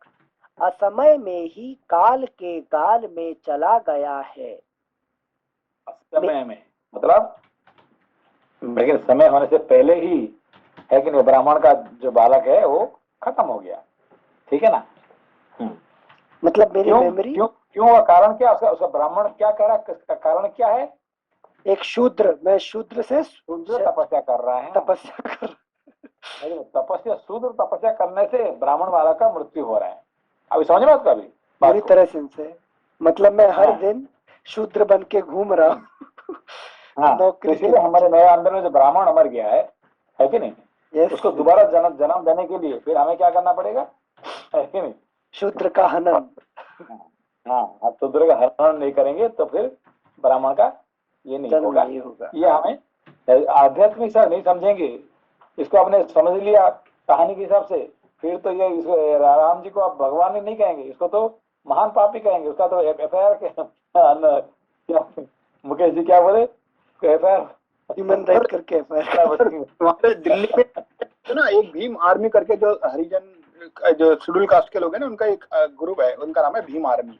असमय में ही काल के गाल में चला गया है। समय में मतलब, लेकिन समय होने से पहले ही, है कि नहीं, ब्राह्मण का जो बालक है वो खत्म हो गया, ठीक है ना। मतलब मेरी मेमोरी क्यों कारण क्या? उसका ब्राह्मण क्या कह रहा है? इसका कारण क्या है? एक शूद्र, मैं शूद्र से तपस्या कर रहा है, शूद्र तपस्या करने से ब्राह्मण वाला का मृत्यु हो रहा है। अभी समझ में आता? अभी पूरी तरह से मतलब मैं हर दिन शूद्र बन के घूम रहा हूँ। तो इसलिए हमारे नए अंदर में जो ब्राह्मण मर गया है कि नहीं, उसको दोबारा जन्म देने के लिए फिर हमें क्या करना पड़ेगा, है कि नहीं, शूद्र का हनन। हाँ, शूद्र का हनन नहीं करेंगे तो फिर ब्राह्मण का ये नहीं होगा। ये हमें आध्यात्मिक से नहीं समझेंगे, इसको आपने समझ लिया कहानी के हिसाब से, फिर तो ये राम जी को आप भगवान भी नहीं कहेंगे, इसको तो महान पापी कहेंगे। उसका तो FIR मुकेश जी क्या बोले, FIR ह्यूमन राइट करके FIR। दिल्ली में ना एक भीम आर्मी करके जो हरिजन जो शेड्यूल कास्ट के लोग हैं ना, उनका एक ग्रुप है, उनका नाम है भीम आर्मी।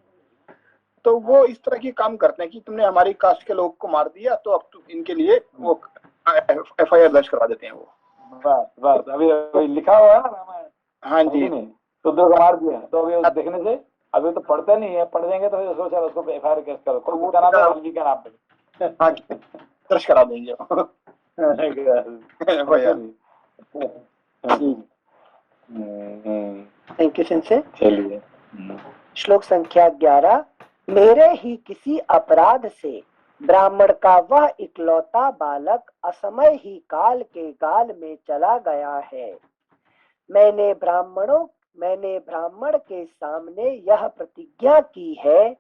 तो वो इस तरह की काम करते हैं कि तुमने हमारी कास्ट के लोग को मार दिया तो अब इनके लिए वो FIR दर्ज करवा देते हैं वो। बस अभी लिखा हुआ है ना। हाँ जी, शूद्र को मार दिया तो अभी देखने से अभी तो पढ़ते नहीं है, पढ़ देंगे तो फिर उसको FIR केस करो, वो क्या नाम है, वाल्मीकि का नाम पे हाँ दर्ज करा देंगे। Thank you sensei. चलिए श्लोक संख्या 11। मेरे ही किसी अपराध से ब्राह्मण का वह इकलौता बालक असमय ही काल के गाल में चला गया है। मैंने ब्राह्मण के सामने यह प्रतिज्ञा की है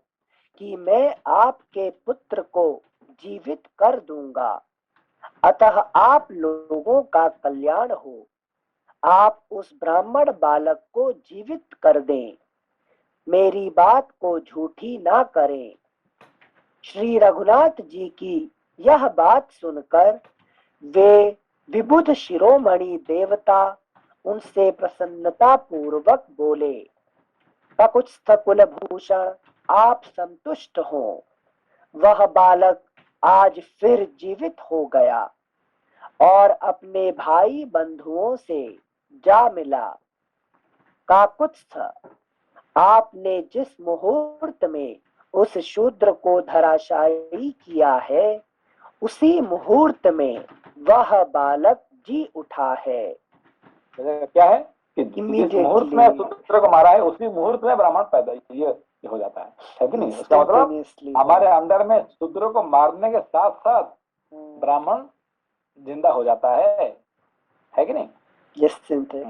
कि मैं आपके पुत्र को जीवित कर दूंगा, अतः आप लोगों का कल्याण हो। आप उस ब्राह्मण बालक को जीवित कर दें, मेरी बात को झूठी ना करें। श्री रघुनाथ जी की यह बात सुनकर वे विबुध शिरोमणि देवता उनसे प्रसन्नता पूर्वक बोले, ककुत्स्थ कुलभूषण आप संतुष्ट हो। वह बालक आज फिर जीवित हो गया और अपने भाई बंधुओं से जा मिला। काकुत्स्थ, आपने जिस मुहूर्त में उस शूद्र को धराशायी किया है, उसी मुहूर्त में वह बालक जी उठा है। क्या है कि जिस मुहूर्त में शूद्र को मारा है उसी मुहूर्त में ब्राह्मण पैदा ये हो जाता है कि नहीं? इसका मतलब हमारे अंदर में शूद्र को मारने के साथ साथ ब्राह्मण जिंदा हो जाता है कि नहीं? Yes senses,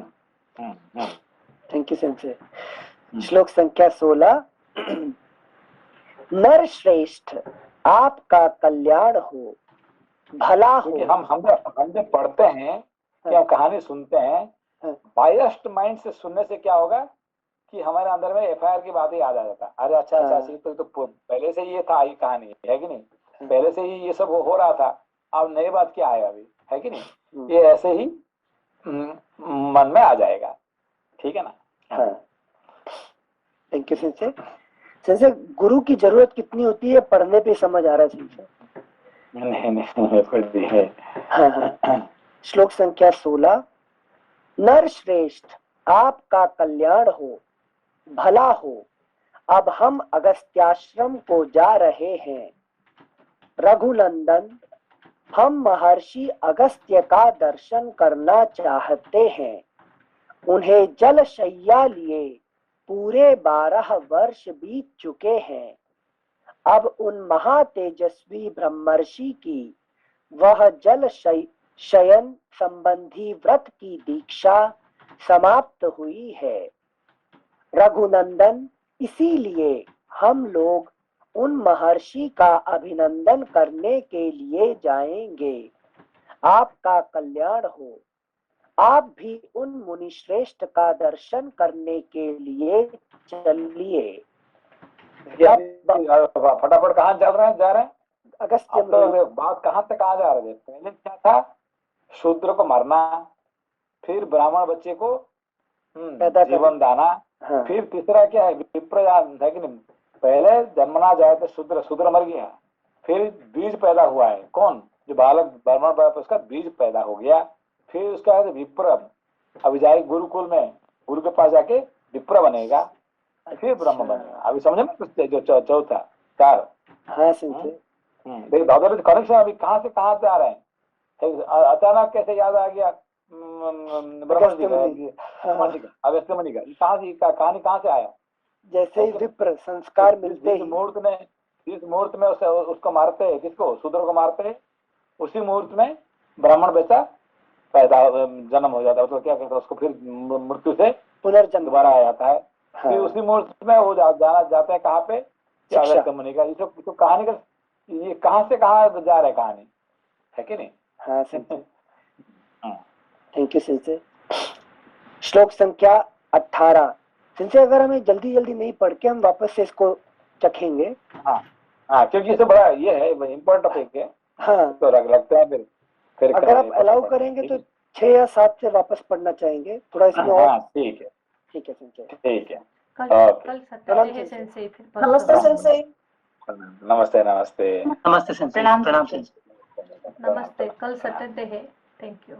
thank you sense. श्लोक संख्या 16। नर श्रेष्ठ आपका कल्याण हो, भला हो। हम जब पढ़ते हैं क्या कहानी सुनते हैं, बायस्ड माइंड से सुनने से क्या होगा कि हमारे अंदर में एफआईआर की बात ही याद आ जाता है। अरे अच्छा अच्छा, तो पहले से ये था, ये कहानी है कि नहीं? पहले से ही ये सब हो रहा था, अब नई बात क्या है अभी, है कि नहीं? ये ऐसे ही मन में आ जाएगा, ठीक है ना? हाँ, थैंक यू सेंसे। सेंसे, गुरु की जरूरत कितनी होती है पढ़ने पे समझ आ रहा है सेंसे। नहीं है। हाँ। श्लोक संख्या 16। नर श्रेष्ठ आपका कल्याण हो, भला हो। अब हम अगस्त्याश्रम को जा रहे हैं। रघुनंदन, हम महर्षि अगस्त्य का दर्शन करना चाहते हैं। उन्हें जल शैया लिए पूरे 12 वर्ष बीत चुके हैं। अब उन महातेजस्वी ब्रह्मर्षि की वह जल शयन संबंधी व्रत की दीक्षा समाप्त हुई है। रघुनंदन, इसीलिए हम लोग उन महर्षि का अभिनंदन करने के लिए जाएंगे। आपका कल्याण हो। आप भी उन मुनिश्रेष्ठ का दर्शन करने के लिए चलिए। फटाफट कहाँ चल रहे हैं, जा रहे हैं? अगस्त्य तो बात कहाँ से कहाँ जा रहे थे? पहले क्या था? शूद्र को मारना, फिर ब्राह्मण बच्चे को जीवन दाना, हाँ। फिर तीसरा क्या है? विप्रयान है कि नहीं? पहले जन्मना जाए तो शूद्र मर गया, फिर बीज पैदा हुआ है। कौन? जो बालक ब्राह्मण पैदा, उसका बीज पैदा हो गया, फिर उसका विप्र अभी जाए गुरुकुल में, गुरु के पास जाके विप्र बनेगा, फिर ब्रह्म बनेगा। अभी समझे ना कुछ? जो चौथा 4। हाँ सेंसे। देखिए दादा कनेक्शन अभी कहाँ से कहाँ से आ रहे हैं? अचानक कैसे याद आ गया अगस्त्य मुनि का? कहाँ से कहानी कहाँ से आया? जैसे ही विप्र संस्कार मिलते ही जिस मुहूर्त में उसको मारते हैं, किसको? शूद्र को मारते हैं, उसी मुहूर्त में ब्राह्मण बच्चा पैदा जन्म हो जाता है। तो क्या कहते हैं उसको? फिर मृत्यु से पुनर्जन्म दोबारा आ जाता है। हाँ। फिर उसी मुहूर्त में वो जाना जाते हैं कहाँ पे? अगस्त्य मुनि का। ये सब कहानी का ये कहाँ से कहाँ जा रहा है कहानी, है कि नहीं? हाँ सेंसे, थैंक यू सेंसे। श्लोक संख्या 18। सेंसे, अगर हमें जल्दी जल्दी नहीं पढ़ के हम वापस से इसको चखेंगे। हाँ, क्योंकि इसे बड़ा ये है, इम्पोर्टेंट टॉपिक है। हाँ, तो लगता है फिर अगर आप अलाउ करेंगे तो 6 या 7 से वापस पढ़ना चाहेंगे थोड़ा इसमें और। हाँ ठीक है सेंसे, ठीक है। कल सैटरडे है सेंसे। नमस्ते सेंसे। नमस्ते नमस्ते नमस्ते सेंसे। प्रणाम सेंसे। नमस्ते, कल सैटरडे है। Thank you.